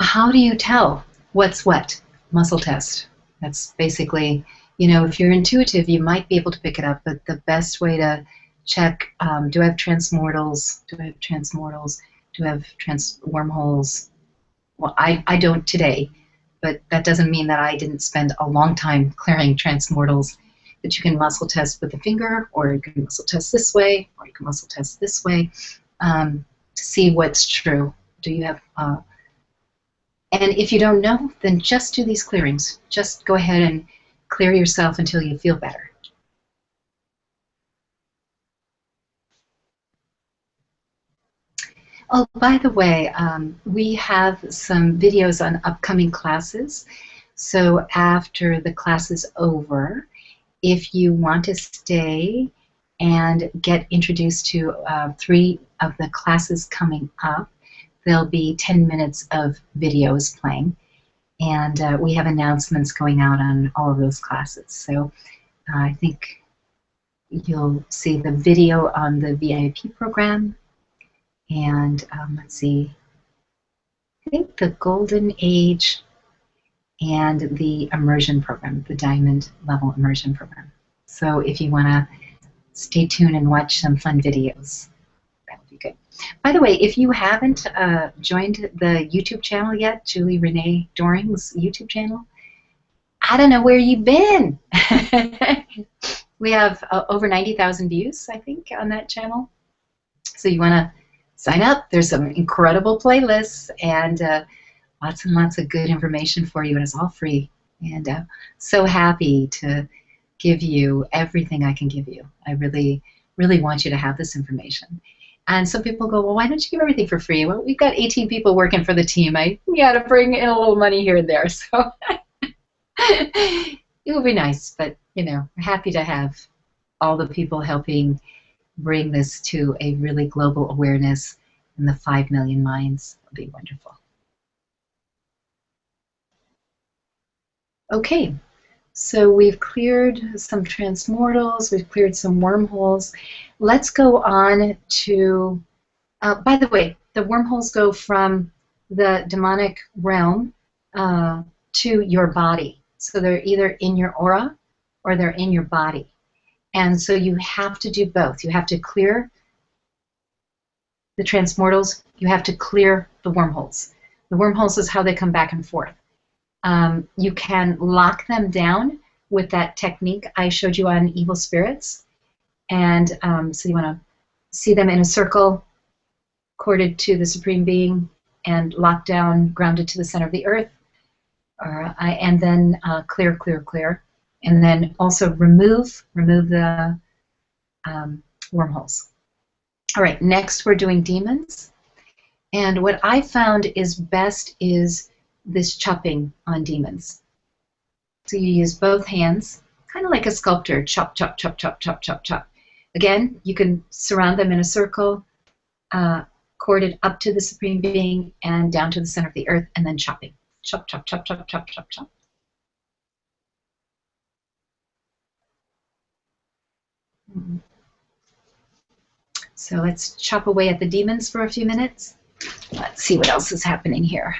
How do you tell what's what? Muscle test. That's basically, if you're intuitive, you might be able to pick it up, but the best way to check, do I have transmortals? Do I have transmortals? Do I have wormholes? Well, I don't today, but that doesn't mean that I didn't spend a long time clearing transmortals. That you can muscle test with the finger, or you can muscle test this way, or you can muscle test this way, to see what's true. Do you have, and if you don't know, then just do these clearings. Just go ahead and clear yourself until you feel better. Oh, by the way, we have some videos on upcoming classes. So after the class is over, if you want to stay and get introduced to 3 of the classes coming up, there'll be 10 minutes of videos playing. And we have announcements going out on all of those classes. So I think you'll see the video on the VIP program. And let's see, I think the Golden Age and the immersion program, the Diamond level immersion program. So if you want to stay tuned and watch some fun videos, that would be good. By the way, if you haven't joined the YouTube channel yet, Julie Renee Doring's YouTube channel, I don't know where you've been. We have over 90,000 views, I think, on that channel. So you want to sign up. There's some incredible playlists and lots and lots of good information for you, and it's all free. And so happy to give you everything I can give you. I really, really want you to have this information. And some people go, well, why don't you give everything for free? Well, we've got 18 people working for the team. I got to bring in a little money here and there. So it would be nice, but, you know, happy to have all the people helping bring this to a really global awareness in the 5 million minds. It would be wonderful. Okay, so we've cleared some transmortals, we've cleared some wormholes. Let's go on to, by the way, the wormholes go from the demonic realm to your body. So they're either in your aura or they're in your body. And so you have to do both. You have to clear the transmortals, you have to clear the wormholes. The wormholes is how they come back and forth. You can lock them down with that technique I showed you on evil spirits. And so you want to see them in a circle, corded to the Supreme Being, and locked down, grounded to the center of the earth. And then clear, clear, clear. And then also remove the wormholes. All right, next we're doing demons. And what I found is best is this chopping on demons. So you use both hands, kind of like a sculptor, chop, chop, chop, chop, chop, chop, chop. Again, you can surround them in a circle, corded up to the Supreme Being and down to the center of the earth, and then chopping. Chop, chop, chop, chop, chop, chop, chop. So let's chop away at the demons for a few minutes. Let's see what else is happening here.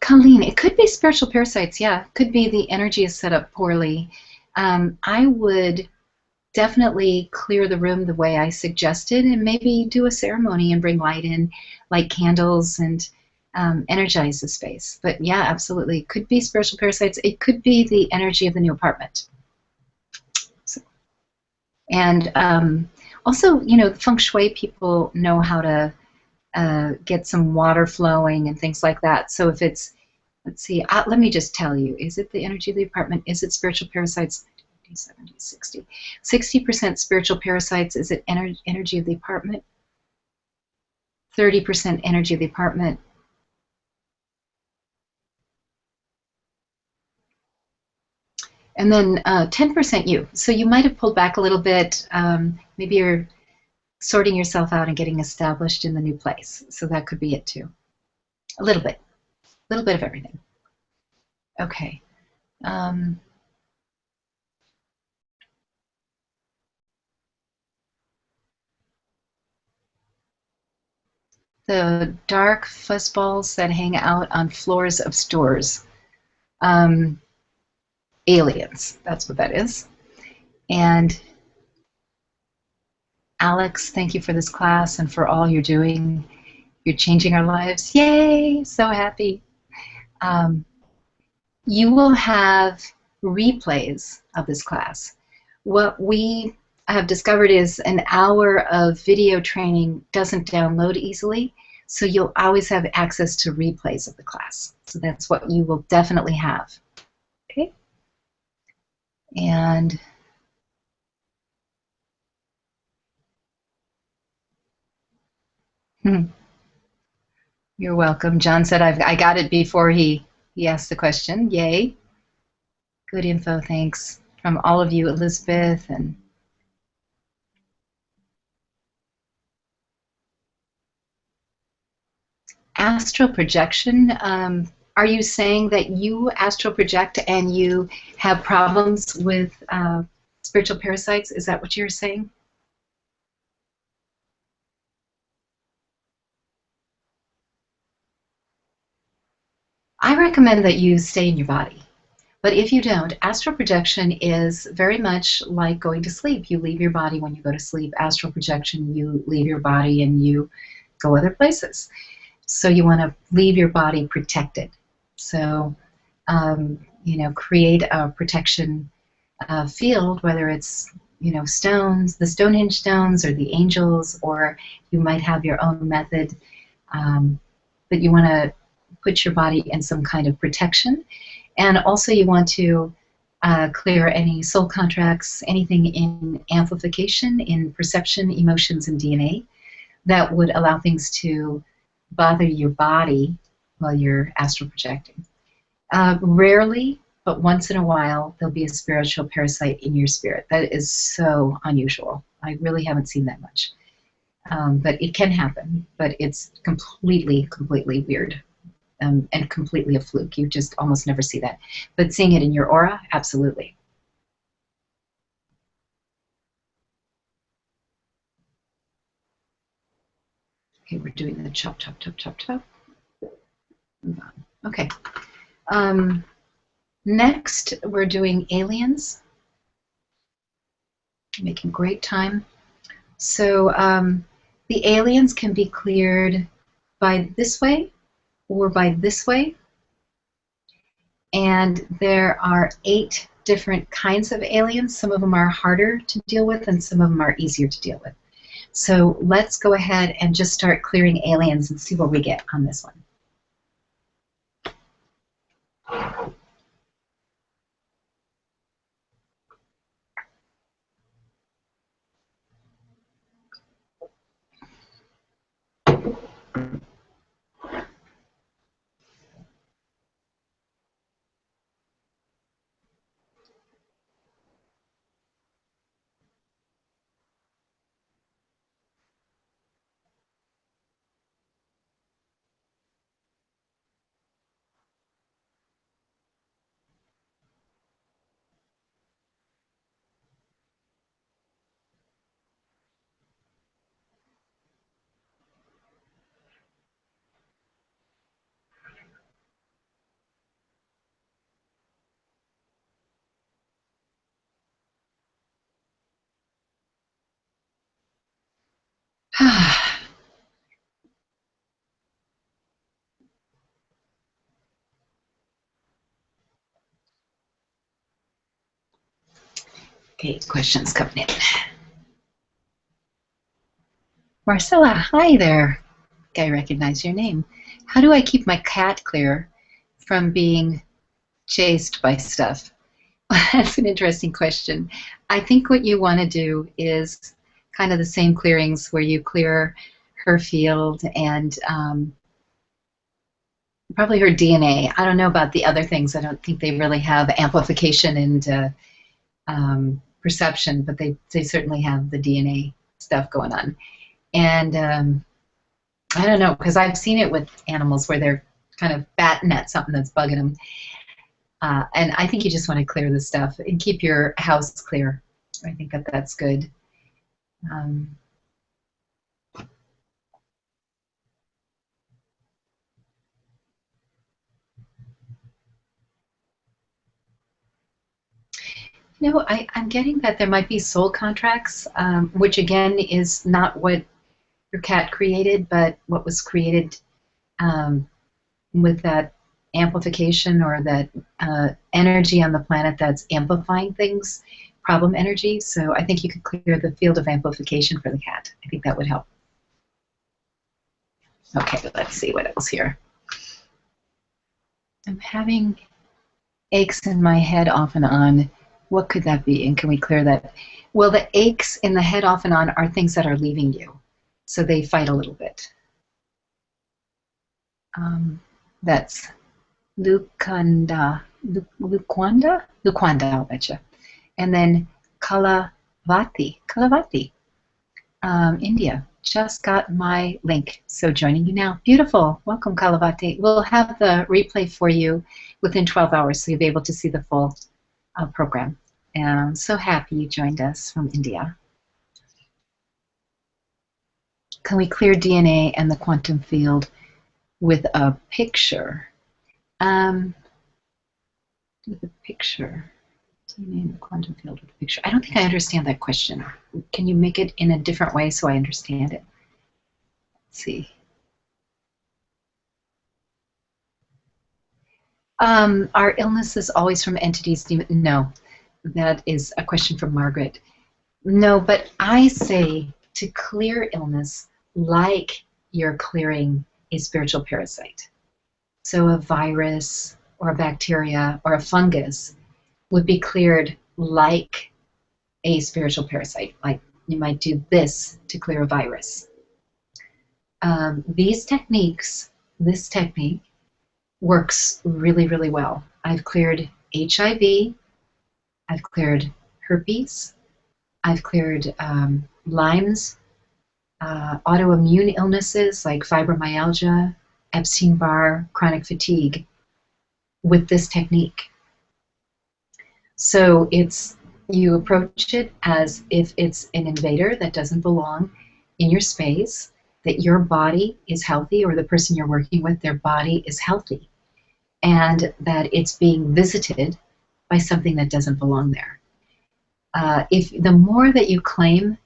Colleen, it could be spiritual parasites, yeah. Could be the energy is set up poorly. I would definitely clear the room the way I suggested and maybe do a ceremony and bring light in, light candles, and energize the space. But yeah, absolutely. It could be spiritual parasites. It could be the energy of the new apartment. So, and also, you know, feng shui people know how to get some water flowing and things like that. So if it's, let's see, let me just tell you, is it the energy of the apartment? Is it spiritual parasites? 70, 60. 60% spiritual parasites. Is it energy of the apartment? 30% energy of the apartment. And then 10% you. So you might have pulled back a little bit. Maybe you're sorting yourself out and getting established in the new place. So that could be it too. A little bit of everything. Okay. The dark fuzzballs that hang out on floors of stores. Aliens, that's what that is. And Alex, thank you for this class and for all you're doing. You're changing our lives. Yay, so happy. You will have replays of this class. What we have discovered is an hour of video training doesn't download easily, so you'll always have access to replays of the class. So that's what you will definitely have. Okay? And you're welcome. John said I got it before he asked the question. Yay. Good info, thanks. From all of you, Elizabeth and astral projection. Are you saying that you astral project and you have problems with Spiritual parasites, is that what you're saying? I recommend that you stay in your body. But if you don't, astral projection is very much like going to sleep. You leave your body when you go to sleep. Astral projection, you leave your body and you go other places. So you want to leave your body protected. So, create a protection field, whether it's, stones, the Stonehenge stones or the angels, or you might have your own method. But you want to put your body in some kind of protection. And also you want to clear any soul contracts, anything in amplification, in perception, emotions, and DNA that would allow things to bother your body while you're astral projecting. Rarely, but once in a while, there'll be a spiritual parasite in your spirit. That is so unusual. I really haven't seen that much. But it can happen, but it's completely, completely weird. And completely a fluke. You just almost never see that. But seeing it in your aura, absolutely. Okay, we're doing the chop, chop, chop, chop, chop. Move on. Okay. Next, we're doing aliens. Making great time. So the aliens can be cleared by this way or by this way. And there are 8 different kinds of aliens. Some of them are harder to deal with and some of them are easier to deal with. So let's go ahead and just start clearing aliens and see what we get on this one. Okay, questions coming in. Marcella, hi there. I recognize your name. How do I keep my cat clear from being chased by stuff? That's an interesting question. I think what you want to do is kind of the same clearings where you clear her field and probably her DNA. I don't know about the other things. I don't think they really have amplification and perception, but they certainly have the DNA stuff going on. And I don't know, because I've seen it with animals where they're kind of batting at something that's bugging them. And I think you just want to clear the stuff and keep your house clear. I think that that's good. I'm getting that there might be soul contracts, which again is not what your cat created, but what was created with that amplification or that energy on the planet that's amplifying things, problem energy. So I think you could clear the field of amplification for the cat. I think that would help. Okay, let's see what else here. I'm having aches in my head off and on. What could that be? And can we clear that? Well, the aches in the head off and on are things that are leaving you. So they fight a little bit. That's Lukwanda, I'll betcha. And then Kalavati, India. Just got my link, so joining you now. Beautiful. Welcome, Kalavati. We'll have the replay for you within 12 hours, so you'll be able to see the full program. And I'm so happy you joined us from India. Can we clear DNA and the quantum field with a picture? With a picture. DNA and the quantum field with a picture. I don't think I understand that question. Can you make it in a different way so I understand it? Let's see. Are illnesses always from entities? No, that is a question from Margaret. No, but I say to clear illness like you're clearing a spiritual parasite. So a virus or a bacteria or a fungus would be cleared like a spiritual parasite. Like you might do this to clear a virus. These techniques, this technique works really, really well. I've cleared HIV, I've cleared herpes, I've cleared Lyme's, autoimmune illnesses like fibromyalgia, Epstein-Barr, chronic fatigue with this technique. So you approach it as if it's an invader that doesn't belong in your space, that your body is healthy, or the person you're working with, their body is healthy, and that it's being visited by something that doesn't belong there. If the more that you claim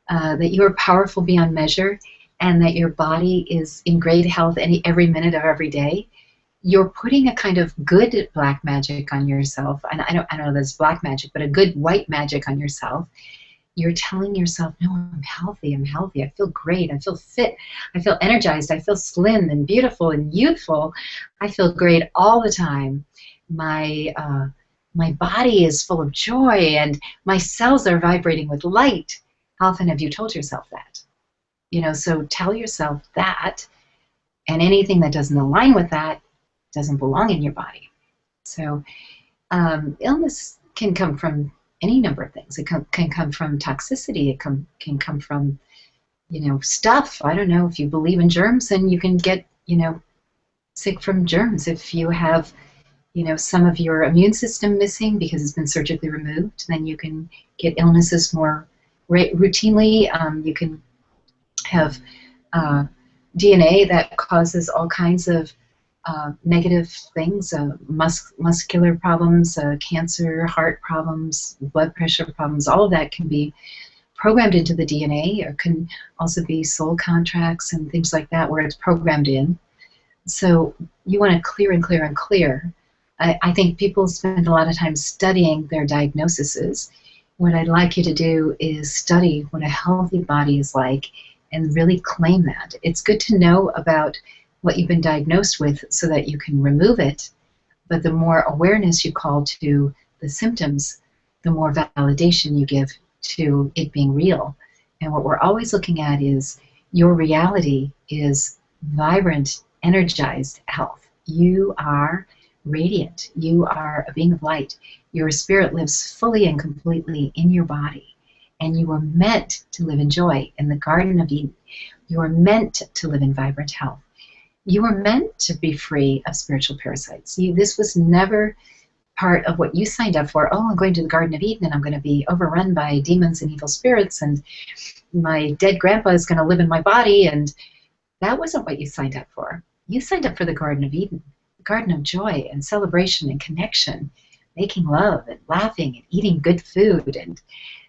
that you are powerful beyond measure and that your body is in great health every minute of every day, you're putting a kind of good black magic on yourself. And I don't know that's black magic, but a good white magic on yourself. You're telling yourself, no, I'm healthy, I feel great, I feel fit, I feel energized, I feel slim and beautiful and youthful, I feel great all the time. My body is full of joy and my cells are vibrating with light. How often have you told yourself that? So tell yourself that, and anything that doesn't align with that doesn't belong in your body. So illness can come from any number of things. It can come from toxicity. It can come from, stuff. I don't know. If you believe in germs, then you can get, sick from germs. If you have, some of your immune system missing because it's been surgically removed, then you can get illnesses more routinely. You can have DNA that causes all kinds of negative things, muscular problems, cancer, heart problems, blood pressure problems. All of that can be programmed into the DNA, or can also be soul contracts and things like that where it's programmed in. So you want to clear and clear and clear. I think people spend a lot of time studying their diagnoses. What I'd like you to do is study what a healthy body is like and really claim that. It's good to know about what you've been diagnosed with so that you can remove it, but the more awareness you call to the symptoms, the more validation you give to it being real. And what we're always looking at is your reality is vibrant, energized health. You are radiant. You are a being of light. Your spirit lives fully and completely in your body. And you were meant to live in joy in the Garden of Eden. You are meant to live in vibrant health. You were meant to be free of spiritual parasites. This was never part of what you signed up for. Oh, I'm going to the Garden of Eden and I'm going to be overrun by demons and evil spirits and my dead grandpa is going to live in my body. And that wasn't what you signed up for. You signed up for the Garden of Eden, the garden of joy and celebration and connection, making love and laughing and eating good food and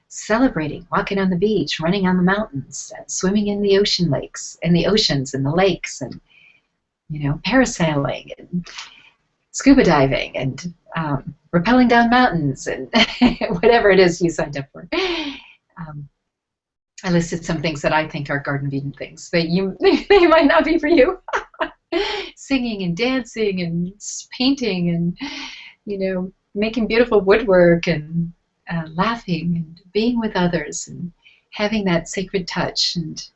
celebrating, walking on the beach, running on the mountains, swimming in the ocean lakes and the oceans and the lakes, and parasailing and scuba diving and rappelling down mountains and whatever it is you signed up for. I listed some things that I think are Garden of Eden things that they might not be for you. Singing and dancing and painting and making beautiful woodwork and laughing and being with others and having that sacred touch, and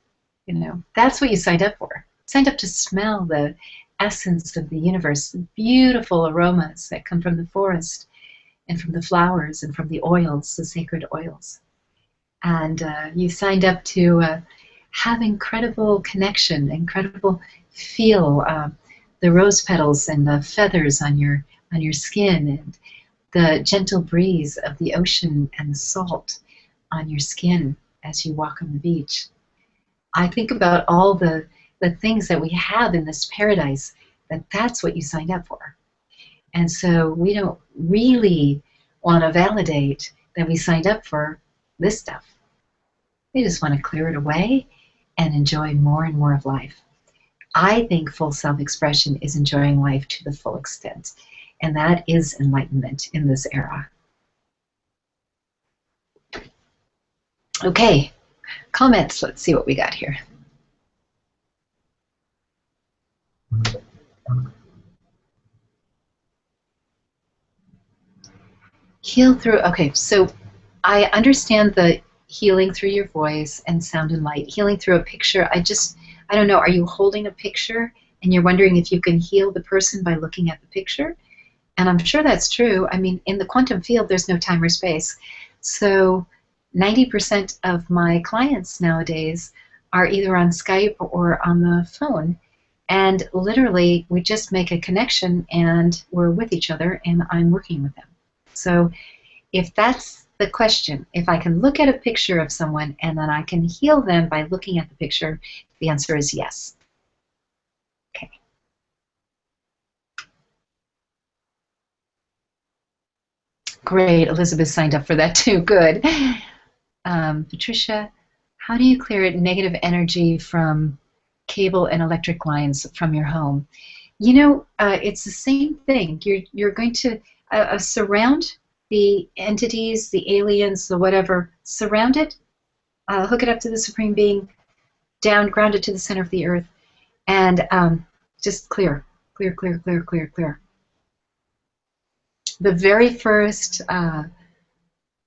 that's what you signed up for. Signed up to smell the essence of the universe, the beautiful aromas that come from the forest and from the flowers and from the oils, the sacred oils. And you signed up to have incredible connection, incredible feel, the rose petals and the feathers on your skin, and the gentle breeze of the ocean and the salt on your skin as you walk on the beach. I think about all the things that we have in this paradise, that's what you signed up for. And so we don't really want to validate that we signed up for this stuff. We just want to clear it away and enjoy more and more of life. I think full self-expression is enjoying life to the full extent. And that is enlightenment in this era. Okay, comments. Let's see what we got here. Heal through, okay, so I understand the healing through your voice and sound and light. Healing through a picture, I don't know, are you holding a picture and you're wondering if you can heal the person by looking at the picture? And I'm sure that's true. I mean, in the quantum field, there's no time or space. So 90% of my clients nowadays are either on Skype or on the phone. And literally, we just make a connection and we're with each other and I'm working with them. So if that's the question, if I can look at a picture of someone and then I can heal them by looking at the picture, the answer is yes. Okay. Great, Elizabeth signed up for that too, good. Patricia, how do you clear negative energy from cable and electric lines from your home? You know, it's the same thing. You're going to surround the entities, the aliens, the whatever, surround it, hook it up to the Supreme Being, ground it to the center of the earth, and just clear, clear, clear, clear, clear, clear. The very first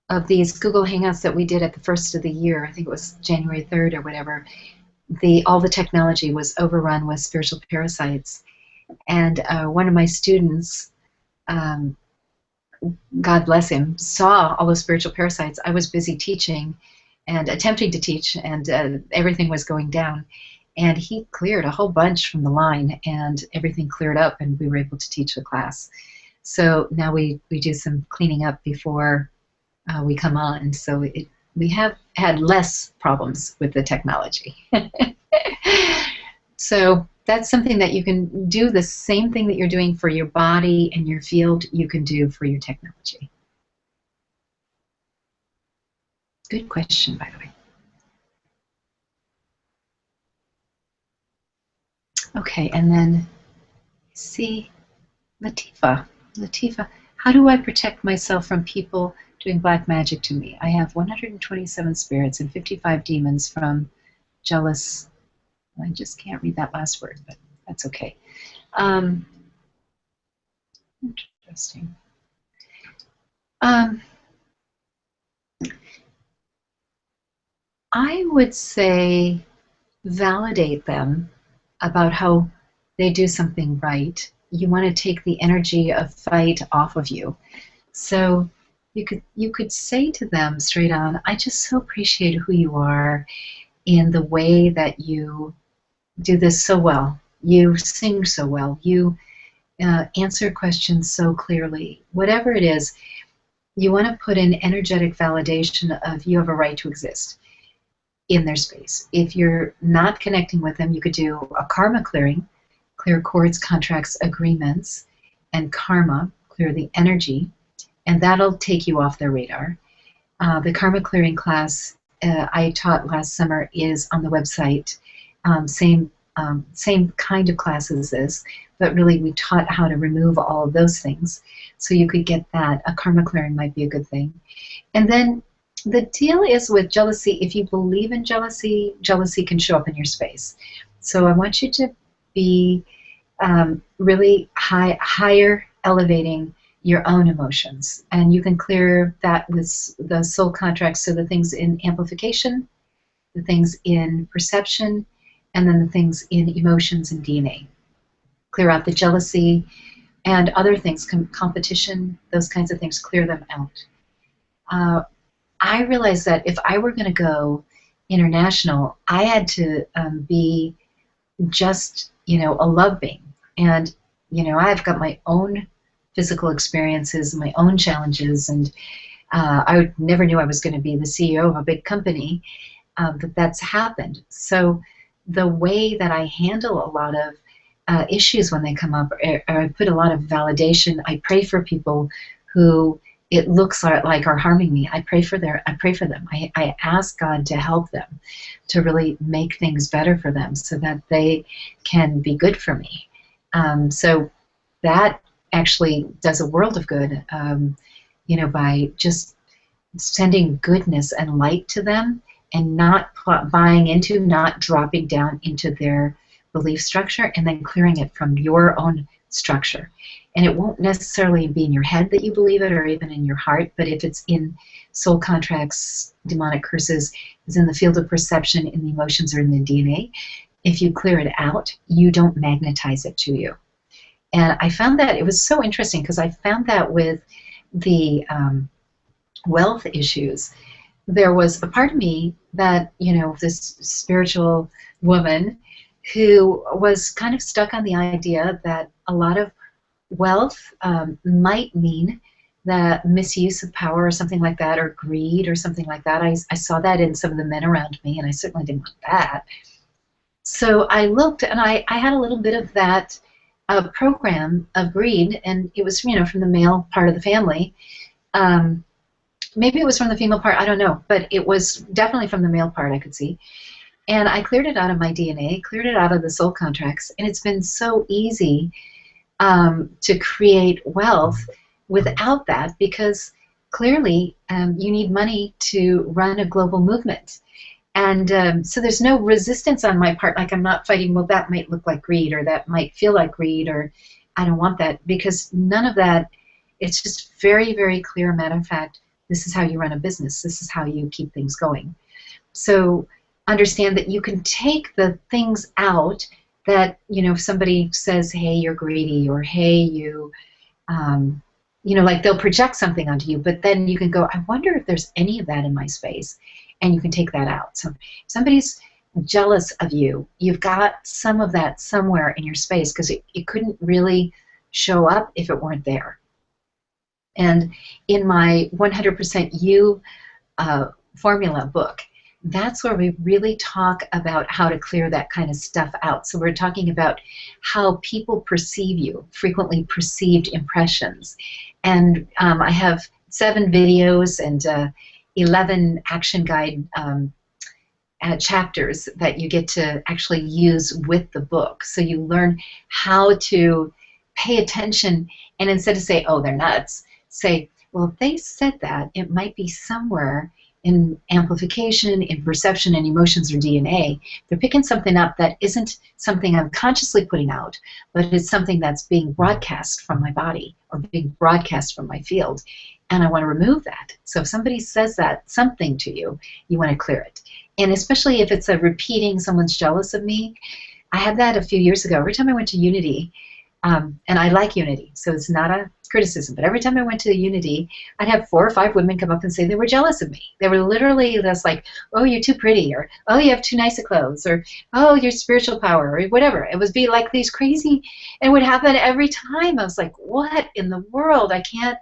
of these Google Hangouts that we did at the first of the year, I think it was January 3rd or whatever, all the technology was overrun with spiritual parasites. And one of my students, God bless him, saw all those spiritual parasites. I was busy teaching and attempting to teach, and everything was going down. And he cleared a whole bunch from the line, and everything cleared up, and we were able to teach the class. So now we do some cleaning up before we come on. So we have had less problems with the technology. So that's something that you can do. The same thing that you're doing for your body and your field, you can do for your technology. Good question, by the way. Okay, and then see Latifa. Latifa, how do I protect myself from people doing black magic to me? I have 127 spirits and 55 demons from jealous. I just can't read that last word, but that's okay. Interesting. I would say validate them about how they do something right. You want to take the energy of fight off of you. So you could say to them straight on, I just so appreciate who you are in the way that you do this so well. You sing so well. You answer questions so clearly. Whatever it is, you want to put an energetic validation of you have a right to exist in their space. If you're not connecting with them, you could do a karma clearing, clear cords, contracts, agreements, and karma, clear the energy, and that'll take you off their radar. The karma clearing class I taught last summer is on the website. Same kind of class as this, but really we taught how to remove all of those things. So you could get that. A karma clearing might be a good thing. And then the deal is with jealousy, if you believe in jealousy, jealousy can show up in your space. So I want you to be really higher elevating your own emotions. And you can clear that with the soul contracts, so the things in amplification, the things in perception, and then the things in emotions and DNA. Clear out the jealousy and other things, competition, those kinds of things, clear them out. I realized that if I were going to go international, I had to be just, a love being. And, I've got my own physical experiences, my own challenges, and I never knew I was going to be the CEO of a big company, but that's happened. So the way that I handle a lot of issues when they come up, or I put a lot of validation. I pray for people who it looks like are harming me. I pray for them. I ask God to help them, to really make things better for them so that they can be good for me. So that actually does a world of good, by just sending goodness and light to them and not buying into, not dropping down into their belief structure, and then clearing it from your own structure. And it won't necessarily be in your head that you believe it, or even in your heart, but if it's in soul contracts, demonic curses, it's in the field of perception, in the emotions, or in the DNA, if you clear it out, you don't magnetize it to you. And I found that it was so interesting, because I found that with the wealth issues, there was a part of me that, this spiritual woman who was kind of stuck on the idea that a lot of wealth might mean the misuse of power or something like that, or greed or something like that. I saw that in some of the men around me, and I certainly didn't want that. So I looked, and I had a little bit of that program of greed, and it was, from the male part of the family. Maybe it was from the female part, I don't know, but it was definitely from the male part, I could see. And I cleared it out of my DNA, cleared it out of the soul contracts, and it's been so easy to create wealth without that, because clearly you need money to run a global movement. And so there's no resistance on my part, like I'm not fighting, well, that might look like greed, or that might feel like greed, or I don't want that, because none of that, it's just very, very clear. Matter of fact, this is how you run a business. This is how you keep things going. So understand that you can take the things out that, if somebody says, hey, you're greedy, or hey, like they'll project something onto you, but then you can go, I wonder if there's any of that in my space, and you can take that out. So if somebody's jealous of you, you've got some of that somewhere in your space, because it couldn't really show up if it weren't there. And in my 100% You formula book, that's where we really talk about how to clear that kind of stuff out. So we're talking about how people perceive you, frequently perceived impressions. And I have 7 videos and 11 action guide chapters that you get to actually use with the book. So you learn how to pay attention, and instead of say, oh, they're nuts, say, well, if they said that, it might be somewhere in amplification, in perception, and emotions, or DNA. They're picking something up that isn't something I'm consciously putting out, but it's something that's being broadcast from my body, or being broadcast from my field, and I want to remove that. So if somebody says that something to you, you want to clear it. And especially if it's a repeating, someone's jealous of me. I had that a few years ago. Every time I went to Unity, and I like Unity, so it's not a criticism, but every time I went to Unity, I'd have 4 or 5 women come up and say they were jealous of me. They were literally just like, oh, you're too pretty, or oh, you have too nice of clothes, or oh, your spiritual power, or whatever. It would be like these crazy, and it would happen every time. I was like, what in the world? I can't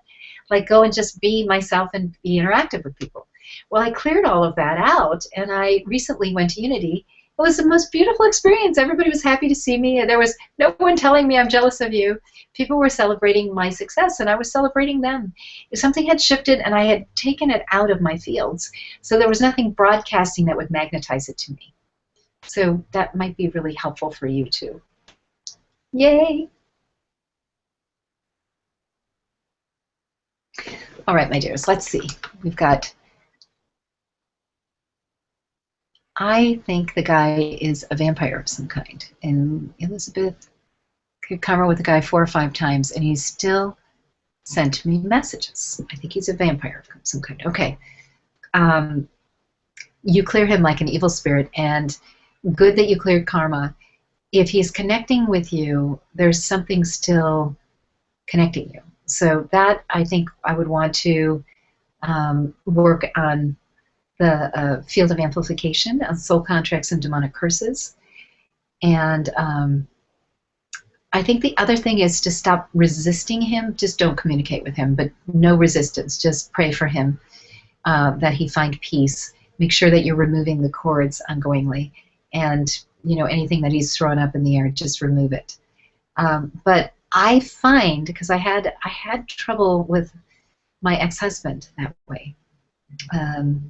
like go and just be myself and be interactive with people. Well, I cleared all of that out, and I recently went to Unity. It was the most beautiful experience. Everybody was happy to see me. There was no one telling me I'm jealous of you. People were celebrating my success, and I was celebrating them. If something had shifted, and I had taken it out of my fields, so there was nothing broadcasting that would magnetize it to me. So that might be really helpful for you too. Yay! All right, my dears, let's see. We've got... I think the guy is a vampire of some kind. And Elizabeth could cover with the guy 4 or 5 times, and he's still sent me messages. I think he's a vampire of some kind. Okay. You clear him like an evil spirit, and good that you cleared karma. If he's connecting with you, there's something still connecting you. So that, I think I would want to work on the field of amplification, soul contracts and demonic curses. And I think the other thing is to stop resisting him. Just don't communicate with him, but no resistance. Just pray for him, that he find peace. Make sure that you're removing the cords ongoingly, and anything that he's throwing up in the air, just remove it. But I find, because I had trouble with my ex-husband that way, um,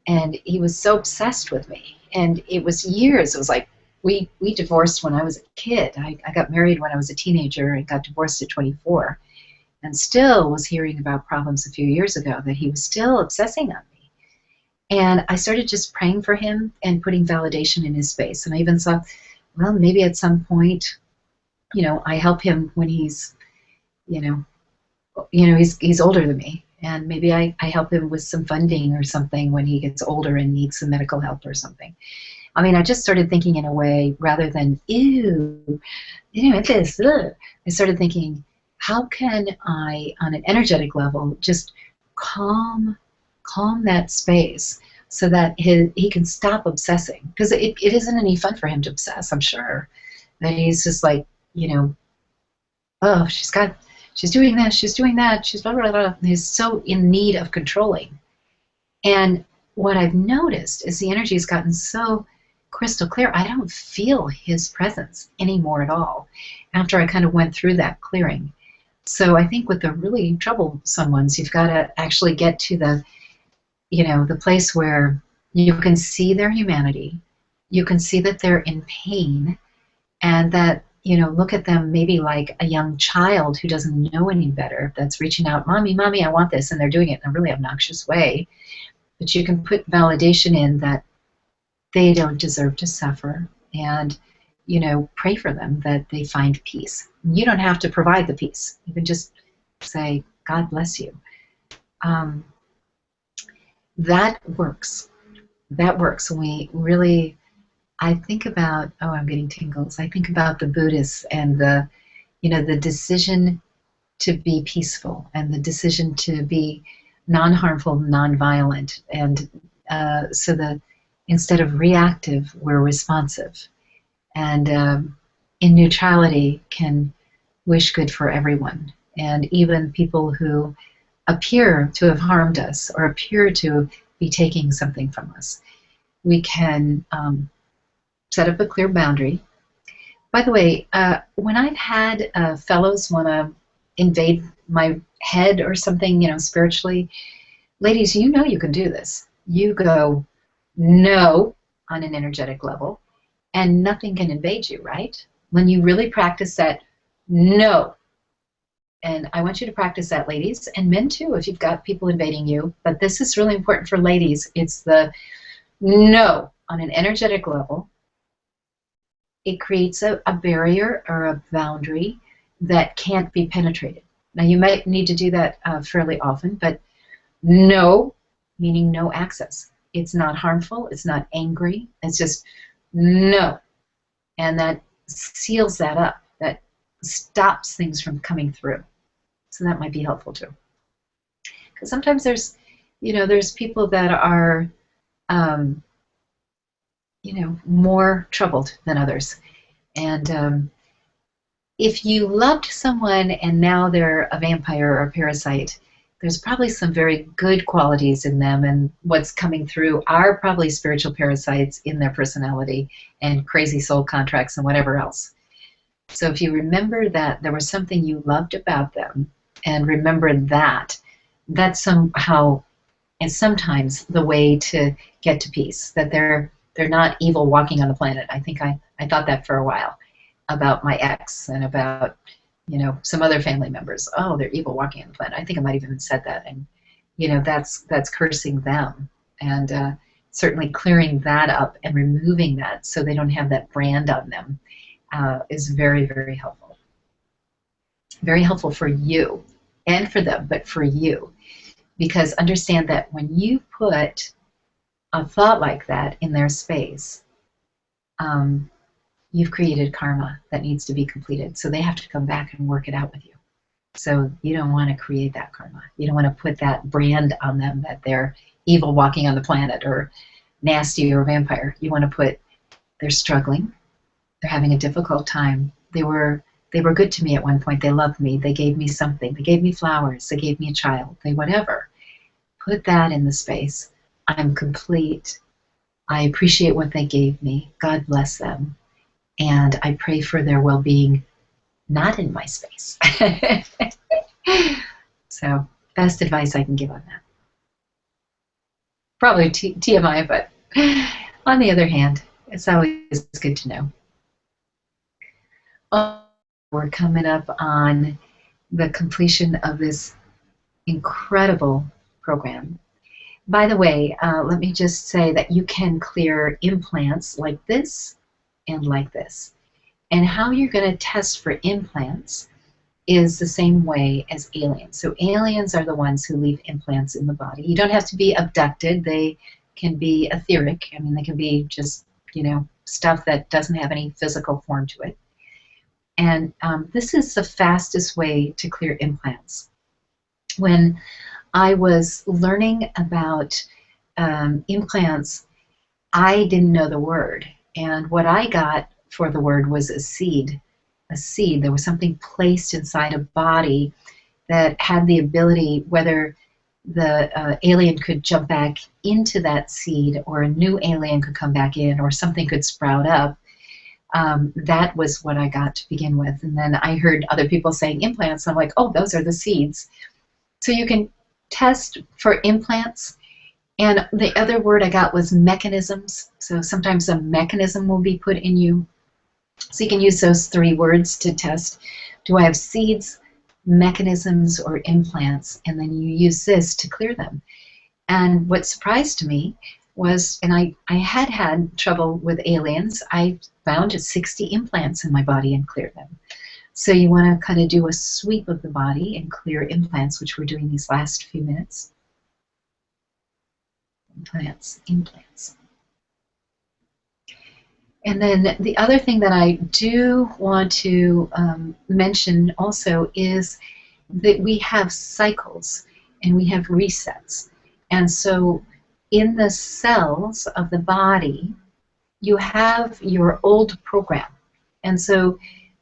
and he was so obsessed with me, and it was years. It was like we divorced when I was a kid. I got married when I was a teenager and got divorced at 24, and still was hearing about problems a few years ago that he was still obsessing on me. And I started just praying for him and putting validation in his space. And I even thought, well, maybe at some point, I help him when you know, he's older than me, and maybe I help him with some funding or something when he gets older and needs some medical help or something. I mean, I just started thinking in a way rather than, ew, this, ugh. I started thinking, how can I, on an energetic level, just calm that space so that he can stop obsessing? Because it isn't any fun for him to obsess, I'm sure. That he's just like, oh, she's doing this, she's doing that, she's blah, blah, blah. He's so in need of controlling. And what I've noticed is the energy has gotten so crystal clear, I don't feel his presence anymore at all after I kind of went through that clearing. So I think with the really troublesome ones, you've got to actually get to the place where you can see their humanity, you can see that they're in pain, and that, look at them maybe like a young child who doesn't know any better, that's reaching out, mommy, mommy, I want this, and they're doing it in a really obnoxious way. But you can put validation in that they don't deserve to suffer, and pray for them that they find peace. You don't have to provide the peace. You can just say, God bless you. That works. That works. When we really, I think about, oh, I'm getting tingles. I think about the Buddhists and the decision to be peaceful and the decision to be non-harmful, non-violent, and so instead of reactive, we're responsive, and in neutrality can wish good for everyone, and even people who appear to have harmed us or appear to be taking something from us. We can set up a clear boundary. By the way, when I've had fellows want to invade my head or something, spiritually, ladies, you can do this. You go, no, on an energetic level, and nothing can invade you, right? When you really practice that, no. And I want you to practice that, ladies, and men too, if you've got people invading you. But this is really important for ladies. It's the no on an energetic level. It creates a barrier or a boundary that can't be penetrated. Now, you might need to do that fairly often, but no, meaning no access. It's not harmful. It's not angry. It's just no. And that seals that up. That stops things from coming through. So that might be helpful too. Because sometimes there's people that are, more troubled than others. And if you loved someone and now they're a vampire or a parasite, there's probably some very good qualities in them, and what's coming through are probably spiritual parasites in their personality and crazy soul contracts and whatever else. So if you remember that there was something you loved about them, and remember that, that's somehow and sometimes the way to get to peace, that they're not evil walking on the planet. I think I thought that for a while about my ex and about some other family members. Oh, they're evil walking on the planet. I think I might have even said that, and that's cursing them, and certainly clearing that up and removing that so they don't have that brand on them is very, very helpful. Very helpful for you and for them, but for you, because understand that when you put a thought like that in their space, you've created karma that needs to be completed. So they have to come back and work it out with you. So you don't want to create that karma. You don't want to put that brand on them that they're evil walking on the planet or nasty or vampire. You want to put, they're struggling, they're having a difficult time, they were They were good to me at one point. They loved me. They gave me something. They gave me flowers. They gave me a child. They whatever. Put that in the space. I'm complete. I appreciate what they gave me. God bless them. And I pray for their well-being, not in my space. So, best advice I can give on that. Probably TMI, but on the other hand, it's always good to know. Oh, we're coming up on the completion of this incredible program. By the way, let me just say that you can clear implants like this and like this. And how you're going to test for implants is the same way as aliens. So aliens are the ones who leave implants in the body. You don't have to be abducted. They can be etheric. I mean, they can be just, stuff that doesn't have any physical form to it. And this is the fastest way to clear implants. When I was learning about implants, I didn't know the word. And what I got for the word was a seed. A seed. There was something placed inside a body that had the ability, whether the alien could jump back into that seed, or a new alien could come back in, or something could sprout up. That was what I got to begin with. And then I heard other people saying implants. I'm like, oh, those are the seeds. So you can test for implants. And the other word I got was mechanisms. So sometimes a mechanism will be put in you. So you can use those 3 words to test. Do I have seeds, mechanisms, or implants? And then you use this to clear them. And what surprised me was, and I had trouble with aliens, I found 60 implants in my body and cleared them. So you want to kind of do a sweep of the body and clear implants, which we're doing these last few minutes. Implants. And then the other thing that I do want to mention also is that we have cycles and we have resets. And so in the cells of the body, you have your old program. And so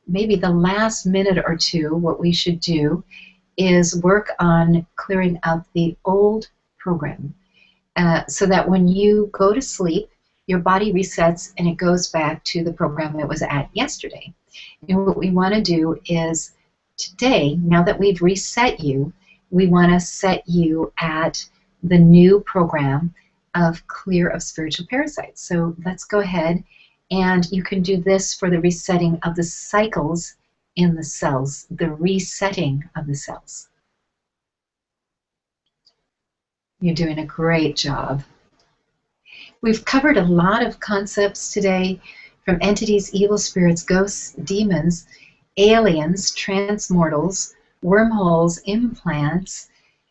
maybe the last minute or two, what we should do is work on clearing out the old program, so that when you go to sleep, your body resets and it goes back to the program it was at yesterday. And what we want to do is today, now that we've reset you, we want to set you at the new program of clear of spiritual parasites. So let's go ahead, and you can do this for the resetting of the cycles in the cells, the resetting of the cells. You're doing a great job. We've covered a lot of concepts today, from entities, evil spirits, ghosts, demons, aliens, transmortals, wormholes, implants,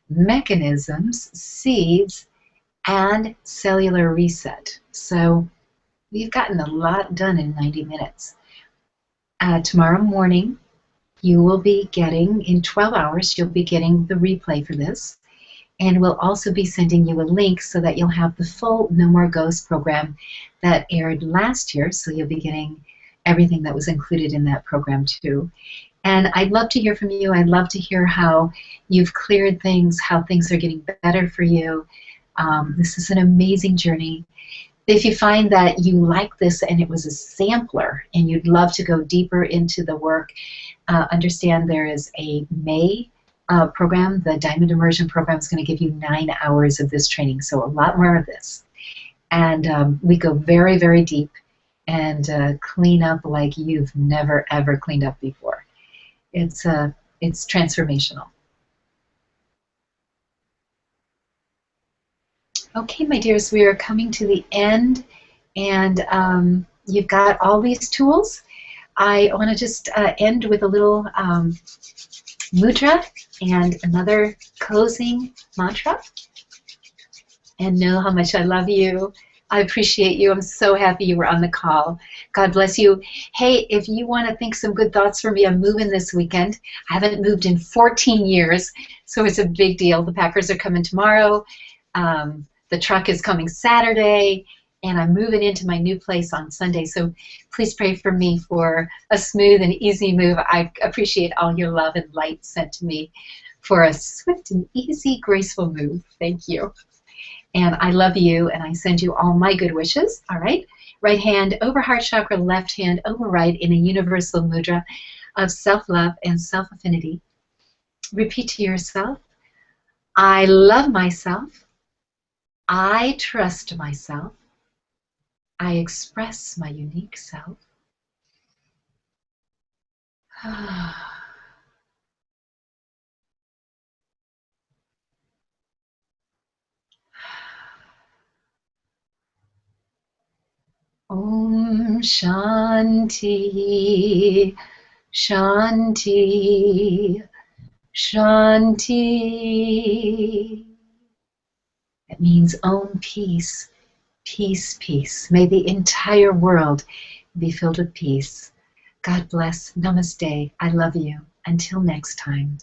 mechanisms, seeds, and cellular reset. So we've gotten a lot done in 90 minutes. Tomorrow morning, you will be getting, in 12 hours, you'll be getting the replay for this. And we'll also be sending you a link so that you'll have the full No More Ghosts program that aired last year. So you'll be getting everything that was included in that program too. And I'd love to hear from you. I'd love to hear how you've cleared things, how things are getting better for you. This is an amazing journey. If you find that you like this and it was a sampler and you'd love to go deeper into the work, understand there is a May program. The Diamond Immersion program is going to give you 9 hours of this training, so a lot more of this. And we go very, very deep and clean up like you've never, ever cleaned up before. It's transformational. Okay, my dears, we are coming to the end, and you've got all these tools. I want to just end with a little mudra and another closing mantra. And know how much I love you. I appreciate you. I'm so happy you were on the call. God bless you. Hey, if you want to think some good thoughts for me, I'm moving this weekend. I haven't moved in 14 years, so it's a big deal. The Packers are coming tomorrow. The truck is coming Saturday, and I'm moving into my new place on Sunday. So please pray for me for a smooth and easy move. I appreciate all your love and light sent to me for a swift and easy, graceful move. Thank you. And I love you, and I send you all my good wishes. All right. Right hand over heart chakra, left hand over right in a universal mudra of self-love and self-affinity. Repeat to yourself, I love myself. I trust myself. I express my unique self. Om Shanti, Shanti, Shanti. It means Om peace, peace, peace. May the entire world be filled with peace. God bless. Namaste. I love you. Until next time.